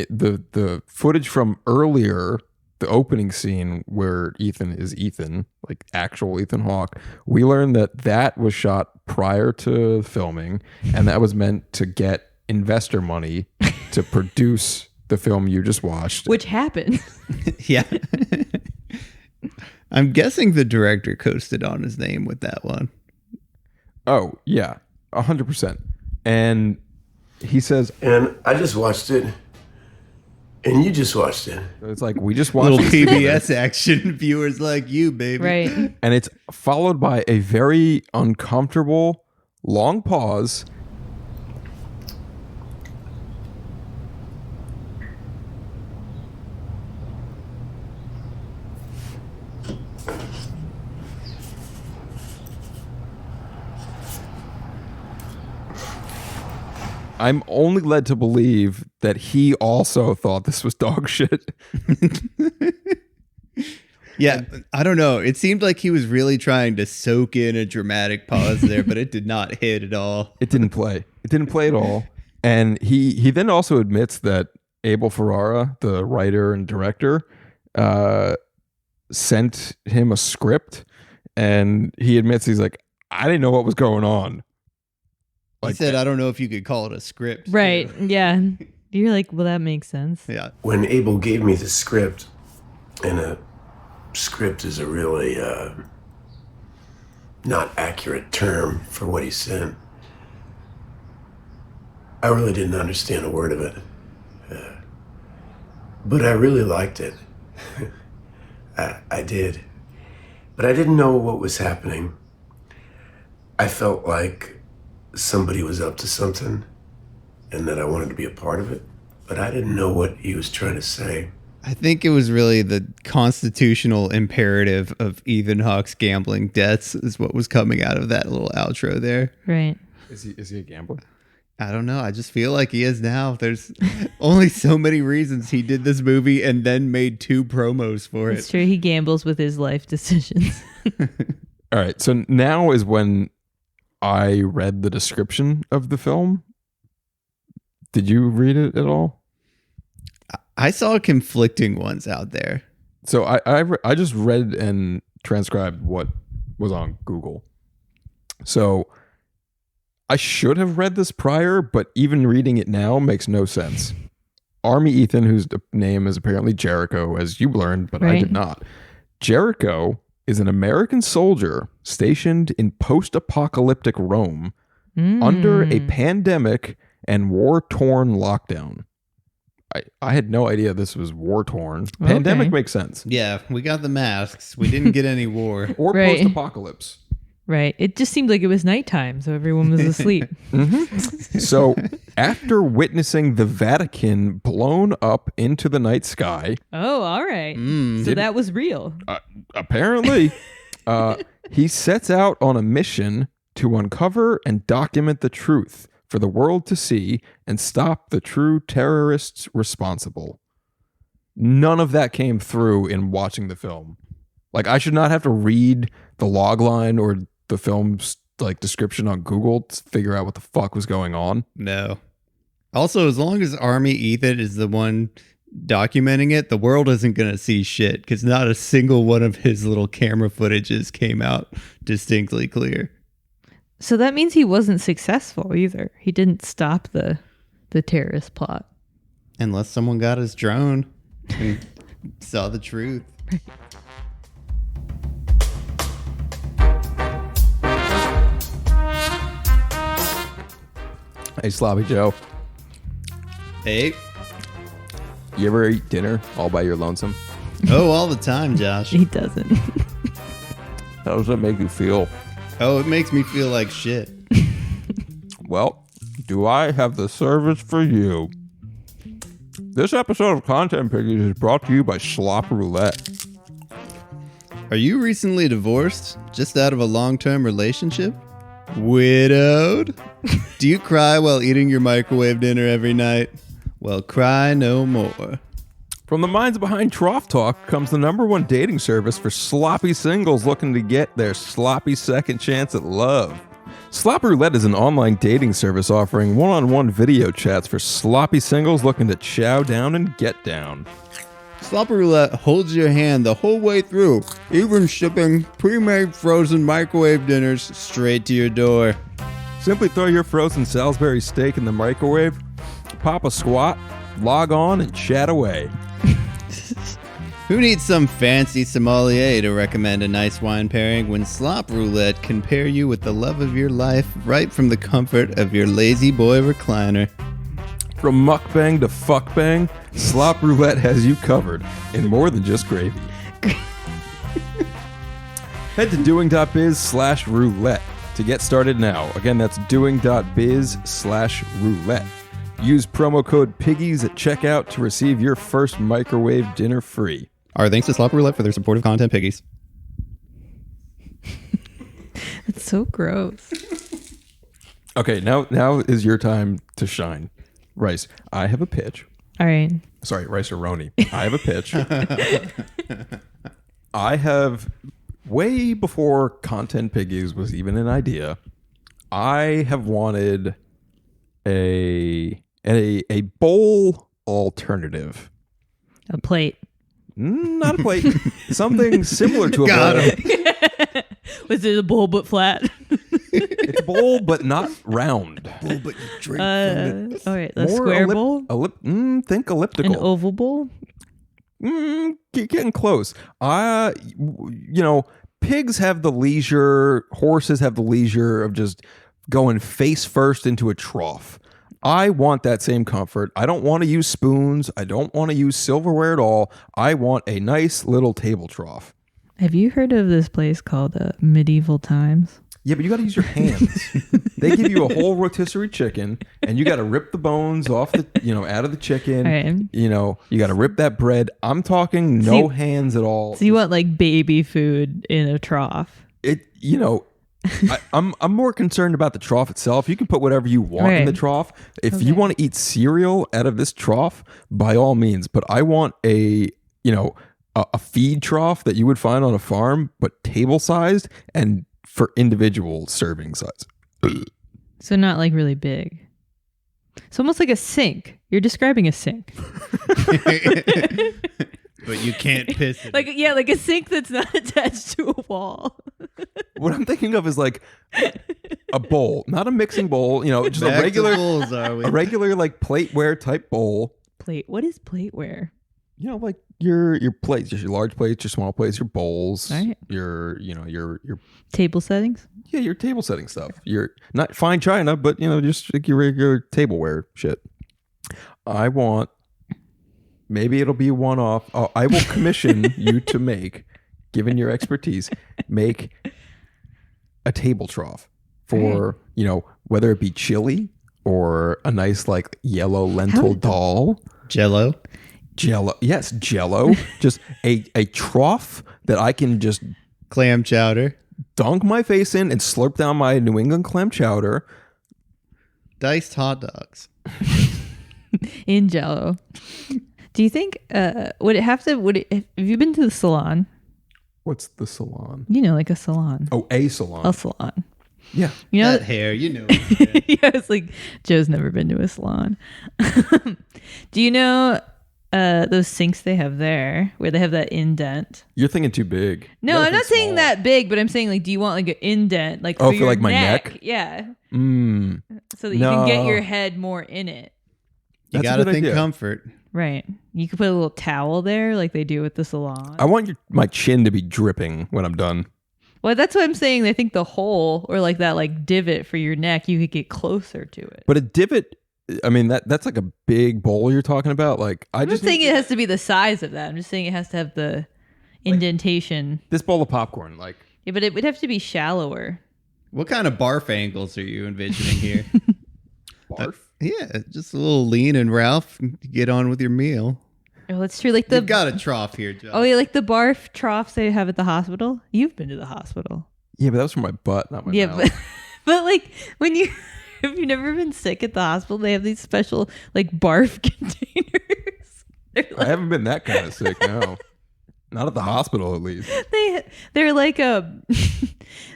the footage from earlier, the opening scene where Ethan is Ethan, like actual Ethan Hawke, we learned that was shot prior to filming, and that was meant to get investor money to produce the film you just watched.
Which happened.
Yeah. I'm guessing the director coasted on his name with that one.
Oh, yeah, 100%. And he says,
And I just watched it. And you just watched it.
it's like, we just watched
Little
this together.
PBS action viewers like you, baby.
Right.
And it's followed by a very uncomfortable long pause. I'm only led to believe that he also thought this was dog shit.
Yeah, I don't know. It seemed like he was really trying to soak in a dramatic pause there, but it did not hit at all.
It didn't play. It didn't play at all. And he then also admits that Abel Ferrara, the writer and director, sent him a script, and he admits he's like, I didn't know what was going on.
He said, I don't know if you could call it a script.
Right. Yeah. You're like, well, that makes sense.
Yeah.
When Abel gave me the script, and a script is a really not accurate term for what he sent, I really didn't understand a word of it. But I really liked it. I did. But I didn't know what was happening. I felt like somebody was up to something and that I wanted to be a part of it, but I didn't know what he was trying to say.
I think it was really the constitutional imperative of Ethan Hawke's gambling debts is what was coming out of that little outro there.
Right.
Is he a gambler?
I don't know. I just feel like he is now. There's only so many reasons he did this movie and then made 2 promos for
It's
it.
true. He gambles with his life decisions.
All right. So now is when I read the description of the film. Did you read it at all?
I saw conflicting ones out there.
So I just read and transcribed what was on Google. So I should have read this prior, but even reading it now makes no sense. Army Ethan, whose name is apparently Jericho, as you learned, but I
Right.
did not. Jericho is an American soldier stationed in post-apocalyptic Rome under a pandemic and war-torn lockdown. I had no idea this was war-torn. Pandemic
Okay.
makes sense.
Yeah, we got the masks. We didn't get any war.
Or
Right.
post-apocalypse.
Right. It just seemed like it was nighttime, so everyone was asleep.
So after witnessing the Vatican blown up into the night sky,
Oh, all right. So that was real.
apparently, he sets out on a mission to uncover and document the truth for the world to see and stop the true terrorists responsible. None of that came through in watching the film. Like, I should not have to read the log line or the film's like description on Google to figure out what the fuck was going on.
No. Also, as long as Army Ethan is the one documenting it, the world isn't going to see shit because not a single one of his little camera footages came out distinctly clear.
So that means he wasn't successful either. He didn't stop the terrorist plot.
Unless someone got his drone and saw the truth.
Hey, Sloppy Joe.
Hey.
You ever eat dinner all by your lonesome?
Oh, all the time, Josh.
He doesn't.
How does that make you feel?
Oh, it makes me feel like shit.
Well, do I have the service for you? This episode of Content Piggies is brought to you by Slop Roulette.
Are you recently divorced? Just out of a long-term relationship? Widowed? Do you cry while eating your microwave dinner every night? Well, cry no more.
From the minds behind Trough Talk comes the #1 dating service for sloppy singles looking to get their sloppy second chance at love. Slop Roulette is an online dating service offering one-on-one video chats for sloppy singles looking to chow down and get down.
Slop Roulette holds your hand the whole way through, even shipping pre-made frozen microwave dinners straight to your door.
Simply throw your frozen Salisbury steak in the microwave, pop a squat, log on, and chat away.
Who needs some fancy sommelier to recommend a nice wine pairing when Slop Roulette can pair you with the love of your life right from the comfort of your lazy boy recliner?
From mukbang to fuckbang, Slop Roulette has you covered in more than just gravy. Head to doing.biz/roulette to get started now. Again, that's doing.biz/roulette. Use promo code PIGGIES at checkout to receive your first microwave dinner free.
Our thanks to Slop Roulette for their support of Content Piggies.
It's so gross.
Okay, now is your time to shine. Rice, I have a pitch.
All right.
Sorry, Rice or Roni. I have a pitch. I have, way before Content Piggies was even an idea, I have wanted a bowl alternative.
A plate.
Not a plate. Something similar to a
Got
bowl.
him.
Was it a bowl but flat?
It's a bowl, but not round.
But you drink
All right. A square bowl?
Think elliptical.
An oval bowl?
Getting close. Pigs have the leisure, horses have the leisure of just going face first into a trough. I want that same comfort. I don't want to use spoons. I don't want to use silverware at all. I want a nice little table trough.
Have you heard of this place called Medieval Times?
Yeah, but you got to use your hands. They give you a whole rotisserie chicken, and you got to rip the bones off out of the chicken.
Right.
You got to rip that bread. I'm talking no hands at all.
So you want like baby food in a trough?
I'm more concerned about the trough itself. You can put whatever you want in the trough. If you want to eat cereal out of this trough, by all means. But I want a feed trough that you would find on a farm, but table sized and for individual serving size.
So not like really big. It's almost like a sink. You're describing a sink.
But you can't piss it.
Like a sink that's not attached to a wall.
What I'm thinking of is like a bowl, not a mixing bowl, just
Back
a regular
to bowls, are we?
a regular like plateware type bowl.
Plate. What is plateware?
Like your plates, just your large plates, your small plates, your bowls,
Right.
your
Table settings?
yeah, your table setting stuff. Your not fine china, but just like your regular tableware shit. I want, maybe it'll be a one-off. I will commission you to make, given your expertise, make a table trough for, whether it be chili or a nice like yellow lentil dal.
Jello.
Yes, Jello. Just a trough that I can just
Clam chowder.
dunk my face in and slurp down my New England clam chowder.
Diced hot dogs.
In Jello. Do you think have you been to the salon?
What's the salon?
Like a salon.
Oh, a salon.
A salon.
Yeah.
You know,
That hair, you know. It,
yeah, it's like Joe's never been to a salon. Do you know those sinks they have there where they have that indent?
You're thinking too big.
No,
You
I'm
gotta
not
think
saying
small.
that big, but I'm saying like, do you want like an indent, like
Oh,
for
for,
your
like, my neck?
Yeah,
Mm.
so that you can get
No.
your head more in it.
you
That's a
gotta
good
think
idea.
comfort.
Right. You could put a little towel there, like they do with the salon.
I want my chin to be dripping when I'm done.
Well, that's what I'm saying. I think the hole or like that like divot for your neck, you could get closer to it.
But a divot, I mean, that's like a big bowl you're talking about. Like,
I'm just saying it has to be the size of that. I'm just saying it has to have the indentation.
this bowl of popcorn, like,
Yeah, but it would have to be shallower.
What kind of barf angles are you envisioning here?
barf.
Yeah, just a little lean and Ralph. Get on with your meal.
Oh, that's true. Like the
You've got a trough here, Joe.
oh yeah, like the barf troughs they have at the hospital. You've been to the hospital.
Yeah, but that was for my butt, not my
Yeah,
mouth.
but like when you have you never been sick at the hospital, they have these special like barf containers. They're
I haven't been that kind of sick, no. Not at the hospital, at least.
they're like a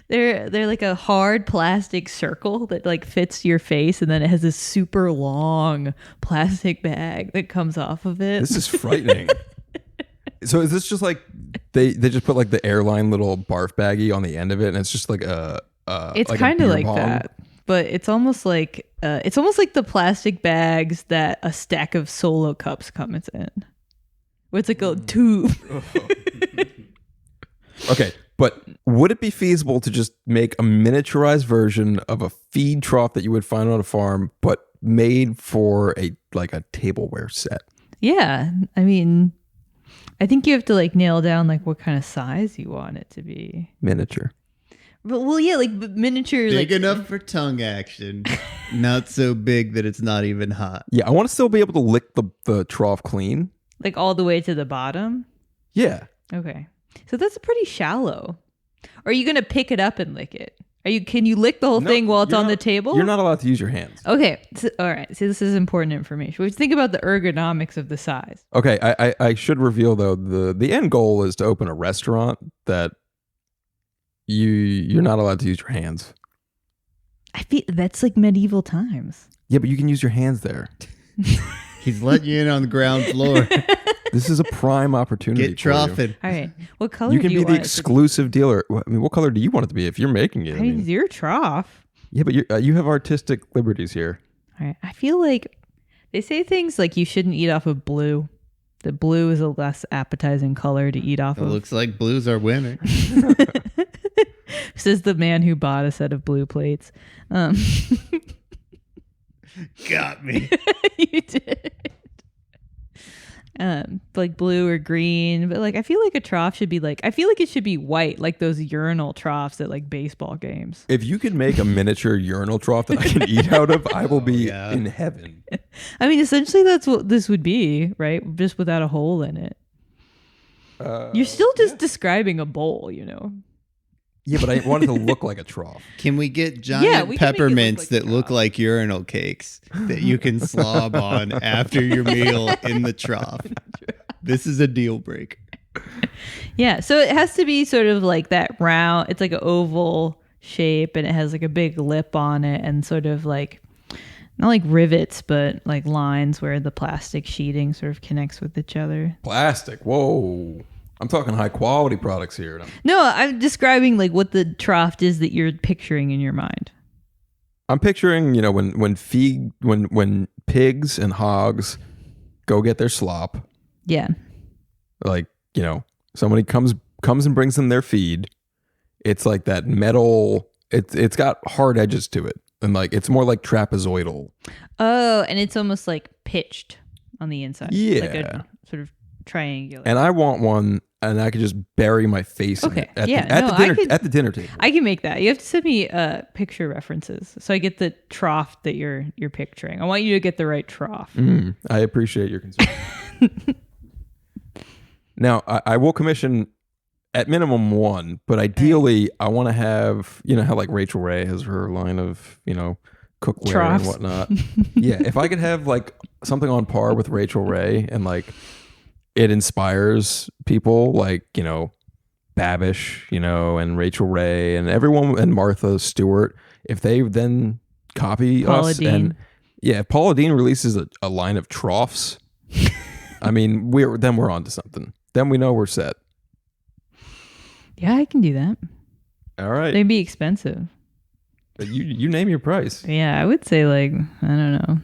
they're like a hard plastic circle that like fits your face, and then it has this super long plastic bag that comes off of it.
This is frightening. So is this just like they just put like the airline little barf baggie on the end of it, and it's just like
It's
like a
kind of
beer
like
pong?
that, but it's almost like the plastic bags that a stack of Solo cups comes in. Where it's like a tube.
Okay, but would it be feasible to just make a miniaturized version of a feed trough that you would find on a farm, but made for a tableware set?
Yeah, I mean, I think you have to like nail down like what kind of size you want it to be.
Miniature.
But well, yeah, like miniature,
Big
like
enough for tongue action. Not so big that it's not even hot.
Yeah, I want to still be able to lick the trough clean.
like all the way to the bottom.
Yeah.
Okay, so that's pretty shallow. Or are you gonna pick it up and lick it? Can you lick the whole thing while it's on the table?
You're not allowed to use your hands.
Okay. So, all right. See, this is important information. We think about the ergonomics of the size.
Okay, I should reveal though the end goal is to open a restaurant that you're not allowed to use your hands.
I feel that's like medieval times.
Yeah, but you can use your hands there.
He's letting you in on the ground floor.
This is a prime opportunity.
Get
for you.
troughing.
All right. What color
You can
do you
be the
want it to
exclusive dealer. I mean, what color do you want it to be if you're making it?
be? I mean, it's your trough.
Yeah, but you have artistic liberties here.
All right. I feel like they say things like you shouldn't eat off of blue. That blue is a less appetizing color to eat off
It
of.
looks like blues are winning.
Says the man who bought a set of blue plates.
Got me.
You did. Like blue or green, but like I feel like a trough should be like I feel like it should be white, like those urinal troughs at like baseball games.
If you could make a miniature urinal trough that I can eat out of, I will be
yeah.
in heaven.
I mean, essentially that's what this would be, right? Just without a hole in it. You're still just describing a bowl, you know.
Yeah, but I wanted to look like a trough.
Can we get
Yeah,
giant
we can make it look
peppermints
like
that
a
look
trough.
like urinal cakes that you can slob on after your meal in the trough? This is a deal breaker.
Yeah, so it has to be sort of like that round. It's like an oval shape, and it has like a big lip on it, and sort of like not like rivets, but like lines where the plastic sheeting sort of connects with each other.
Plastic. Whoa. I'm talking high quality products here.
No, I'm describing like what the trough is that you're picturing in your mind.
I'm picturing, you know, when pigs and hogs go get their slop,
Yeah.
like, you know, somebody comes and brings them their feed. It's like that metal. It's got hard edges to it, and like it's more like trapezoidal.
Oh, and it's almost like pitched on the inside.
Yeah.
Like a sort of triangular.
And I want one, and I could just bury my face in
Okay,
it at,
yeah,
the, at,
no,
the
I
dinner,
could-
at the dinner table.
I can make that. You have to send me picture references so I get the trough that you're picturing. I want you to get the right trough.
I appreciate your concern. Now, I will commission at minimum one, but ideally, I want to have, you know, how like Rachel Ray has her line of, you know, cookware
Troughs.
and whatnot. Yeah, if I could have like something on par with Rachel Ray and like it inspires people, like, you know, Babish, and Rachel Ray and everyone and Martha Stewart, if they then copy
Paula
us
Deen.
and if Paula Deen releases a line of troughs, I mean, we're on to something. Then we know we're set.
Yeah, I can do that.
All right.
They'd be expensive.
But you name your price.
Yeah, I would say like, I don't know,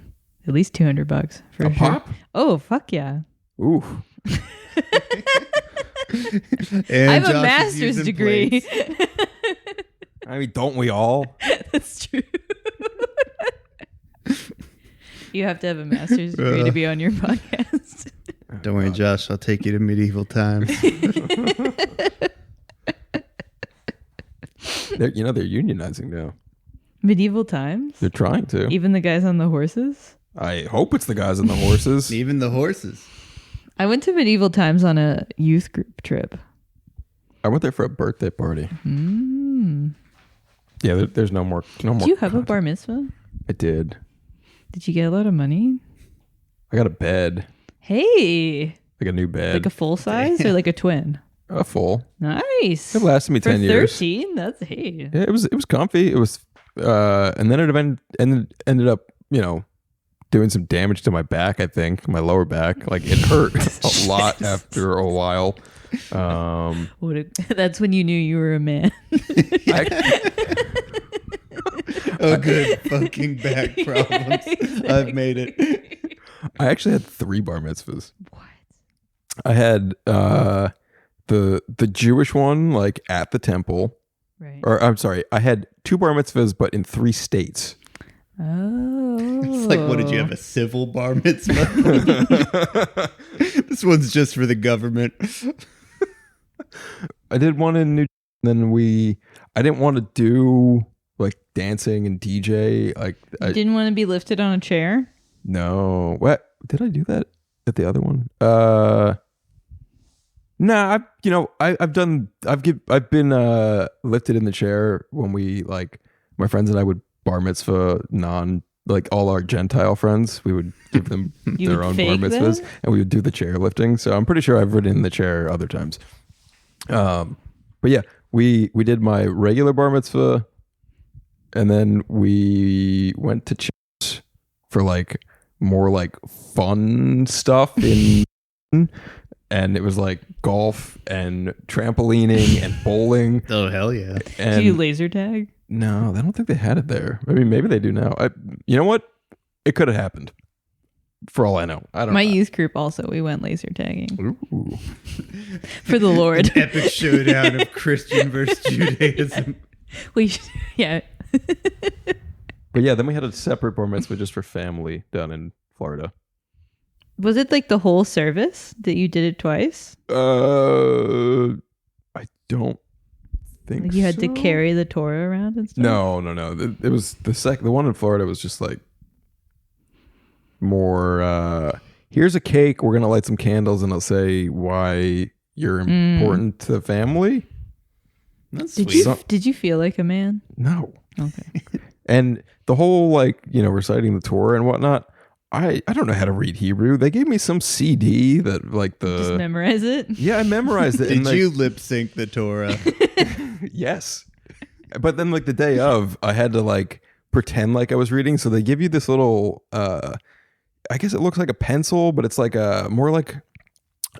at least $200 for
A
sure.
pop?
Oh, fuck yeah.
Ooh.
And
I have a
Josh is
master's
using
degree.
plates.
I mean, don't we all?
That's true. You have to have a master's degree to be on your podcast.
Don't worry, Josh. I'll take you to medieval times.
They're unionizing now.
Medieval times?
They're trying to.
Even the guys on the horses?
I hope it's the guys on the horses.
Even the horses.
I went to medieval times on a youth group trip.
I went there for a birthday party.
Mm.
Yeah, there's no more.
Did you have a bar mitzvah?
I did.
Did you get a lot of money?
I got a bed,
Hey,
like a new bed,
like a full size or like a twin?
a full.
Nice.
It lasted me
For
10 years.
13? That's hey.
Yeah, it was comfy. It was, and then it ended up, doing some damage to my back. I think my lower back, like it hurt a lot after a while.
That's when you knew you were a man.
Oh, good fucking back problems.
Exactly.
I've made it.
I actually had 3 bar mitzvahs.
What?
I had the Jewish one, like at the temple,
Right.
or I'm sorry, I had 2 bar mitzvahs, but in 3 states.
Oh.
It's like, what did you have, a civil bar mitzvah? This one's just for the government.
I did one in New. Then I didn't want to do like dancing and DJ. Like
You didn't want to be lifted on a chair?
no, what did I do that at the other one? Nah, I've been lifted in the chair when we like my friends and I would bar mitzvah like all our Gentile friends. We would give them
You
their
would
own bar
fake
mitzvahs
that?
and we would do the chair lifting. So I'm pretty sure I've ridden in the chair other times. But yeah, we did my regular bar mitzvah and then we went to church for like more like fun stuff in and it was like golf and trampolining and bowling.
Oh, hell yeah.
And
Do you laser tag?
no, I don't think they had it there. Maybe they do now. You know what? It could have happened. For all I know, I don't.
My
know.
youth group also, we went laser tagging
Ooh.
for the Lord.
Epic showdown of Christian versus Judaism.
Yeah.
But yeah, then we had a separate bar mitzvah just for family down in Florida.
Was it like the whole service that you did it twice?
I don't think
Like you had to
so.
carry the Torah around and stuff?
No. It was the one in Florida was just like more. Here's a cake. We're gonna light some candles, and I'll say why you're important to the family.
That's
Did
sweet.
you feel like a man?
No.
Okay.
And the whole like reciting the Torah and whatnot. I don't know how to read Hebrew. They gave me some CD that like
Just memorize it?
yeah, I memorized it.
Did
and, like,
you lip sync the Torah?
Yes. But then like the day of, I had to like pretend like I was reading. So they give you this little I guess it looks like a pencil, but it's like more like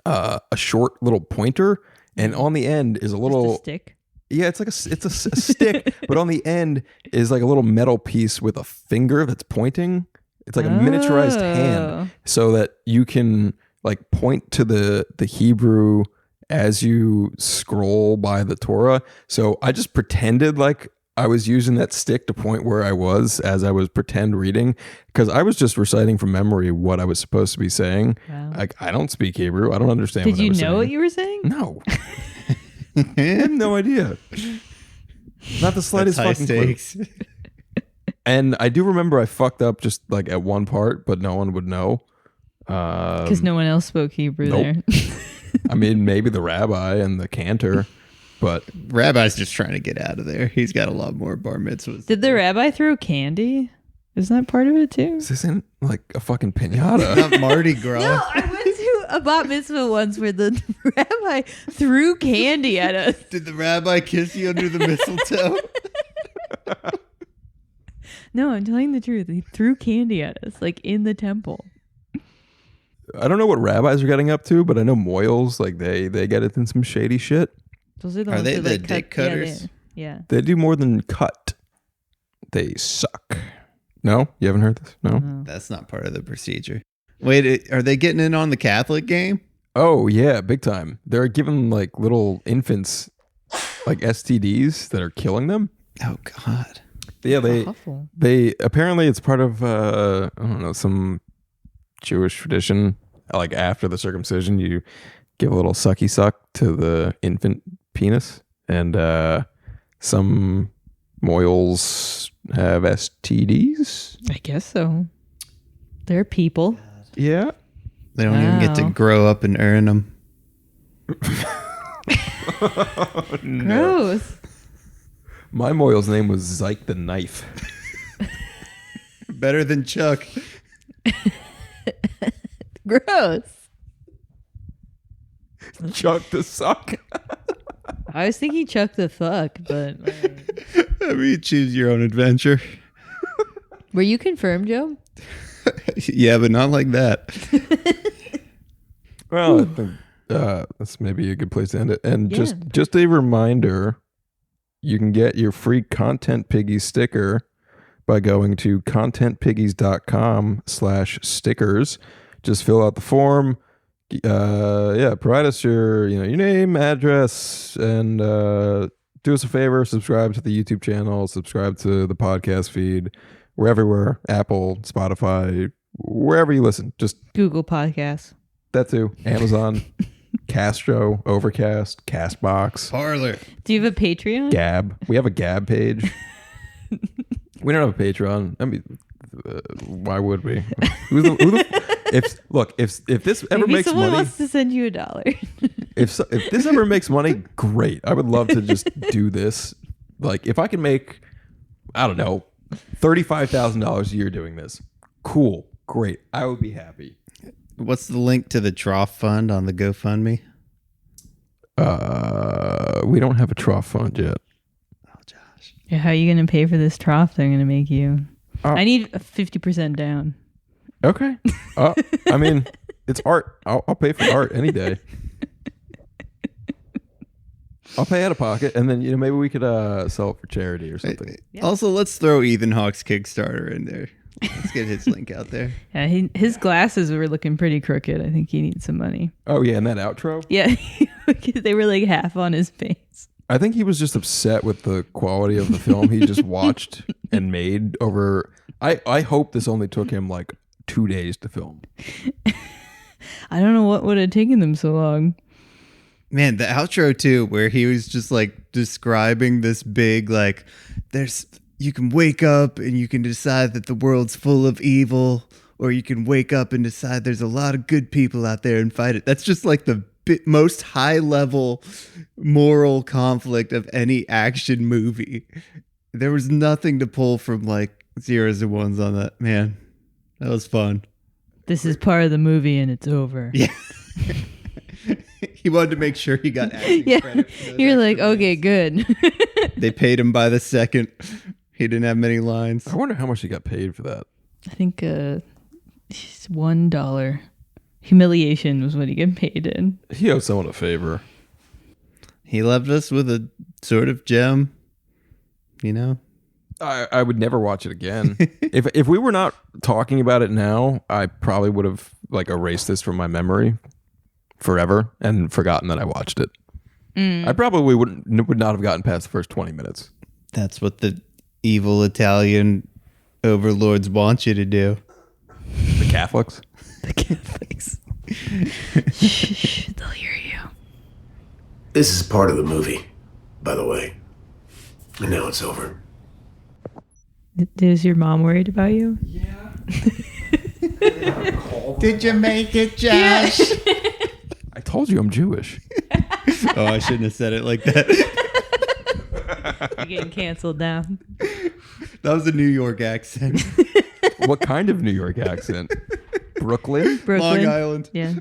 a short little pointer. And on the end is a little
Just a stick?
yeah, it's like a stick, but on the end is like a little metal piece with a finger that's pointing. It's like a miniaturized hand, so that you can like point to the Hebrew as you scroll by the Torah. So I just pretended like I was using that stick to point where I was as I was pretend reading, because I was just reciting from memory what I was supposed to be saying.
Wow.
Like I don't speak Hebrew. I don't understand.
Did
what I
you
was
know what
saying.
you were saying?
No. I have no idea. Not the slightest
That's high
fucking clue.
stakes.
And I do remember I fucked up just like at one part, but no one would know.
Because no one else spoke Hebrew
nope.
there.
I mean, maybe the rabbi and the cantor, but
Rabbi's just trying to get out of there. He's got a lot more bar mitzvahs.
Did the rabbi throw candy? Isn't that part of it too?
this isn't like a fucking pinata.
Not Mardi Gras.
No, I went to a bat mitzvah once where the rabbi threw candy at us.
Did the rabbi kiss you under the mistletoe?
No, I'm telling the truth. He threw candy at us, like in the temple.
I don't know what rabbis are getting up to, but I know Moyles, like they get it in some shady shit.
Those are the
Are
ones
they
that,
the
like,
dick
cut,
cutters?
Yeah.
They do more than cut. They suck. No? You haven't heard this? No?
That's not part of the procedure. Wait, are they getting in on the Catholic game?
Oh, yeah, big time. They're giving like little infants like STDs that are killing them.
Oh, God.
Yeah,
Awful.
they apparently it's part of I don't know, some Jewish tradition. Like after the circumcision, you give a little sucky suck to the infant penis, and some Moyles have STDs.
I guess so. They're people.
Yeah.
They don't even get to
Wow.
grow up and earn them.
Gross.
My Moyle's name was Zyke the Knife.
Better than Chuck.
Gross.
Chuck the Suck.
I was thinking Chuck the fuck, but
I mean, choose your own adventure.
were you confirmed, Joe?
Yeah, but not like that.
Well, I think that's maybe a good place to end it. And
Yeah.
just a reminder, you can get your free Content Piggy sticker by going to contentpiggies.com/stickers. Just fill out the form. Provide us your name, address, and do us a favor, subscribe to the YouTube channel, subscribe to the podcast feed. We're everywhere. Apple, Spotify, wherever you listen. Just
Google Podcasts.
that too. Amazon, Castro, Overcast, Castbox,
Parlor.
Do you have a Patreon?
Gab. We have a Gab page. We don't have a Patreon. I mean, why would we? If this ever
Maybe
makes
someone
money,
wants to send you $1.
if this ever makes money, great. I would love to just do this. Like, if I can make, I don't know, $35,000 a year doing this, cool, great. I would be happy.
What's the link to the Trough Fund on the GoFundMe?
We don't have a trough fund yet.
Oh, Josh.
Yeah, how are you going to pay for this trough they're going to make you? I need a 50% down.
Okay. I mean, it's art. I'll pay for art any day. I'll pay out of pocket, and then maybe we could sell it for charity or something.
Also, let's throw Ethan Hawke's Kickstarter in there. Let's get his link out there.
Yeah, his glasses were looking pretty crooked. I think he needs some money.
Oh yeah, and that outro.
Yeah, because they were like half on his face.
I think he was just upset with the quality of the film he just watched and made over. I hope this only took him like 2 days to film.
I don't know what would have taken them so long.
Man, the outro too, where he was just like describing this big, like, you can wake up and you can decide that the world's full of evil, or you can wake up and decide there's a lot of good people out there and fight it. That's just like the most high level moral conflict of any action movie. There was nothing to pull from like zeros and ones on that. Man, that was fun.
This is part of the movie and it's over.
Yeah. He wanted to make sure he got acting
Yeah,
credit for those
you're like,
extra
okay, good.
They paid him by the second. He didn't have many lines.
I wonder how much he got paid for that.
I think it's $1. Humiliation was what he got paid in.
He owed someone a favor.
He left us with a sort of gem,
I would never watch it again. If we were not talking about it now, I probably would have like erased this from my memory forever and forgotten that I watched it. I probably would not have gotten past the first 20 minutes.
That's what the evil Italian overlords want you to do.
The Catholics.
The Catholics. Shh, they'll hear you.
This is part of the movie, by the way. And now it's over.
Is your mom worried about you?
Did you make it, Josh?
I told you I'm Jewish.
Oh, I shouldn't have said it like that.
You're getting canceled now.
That was a New York accent.
What kind of New York accent? Brooklyn?
Brooklyn.
Long Island.
Yeah.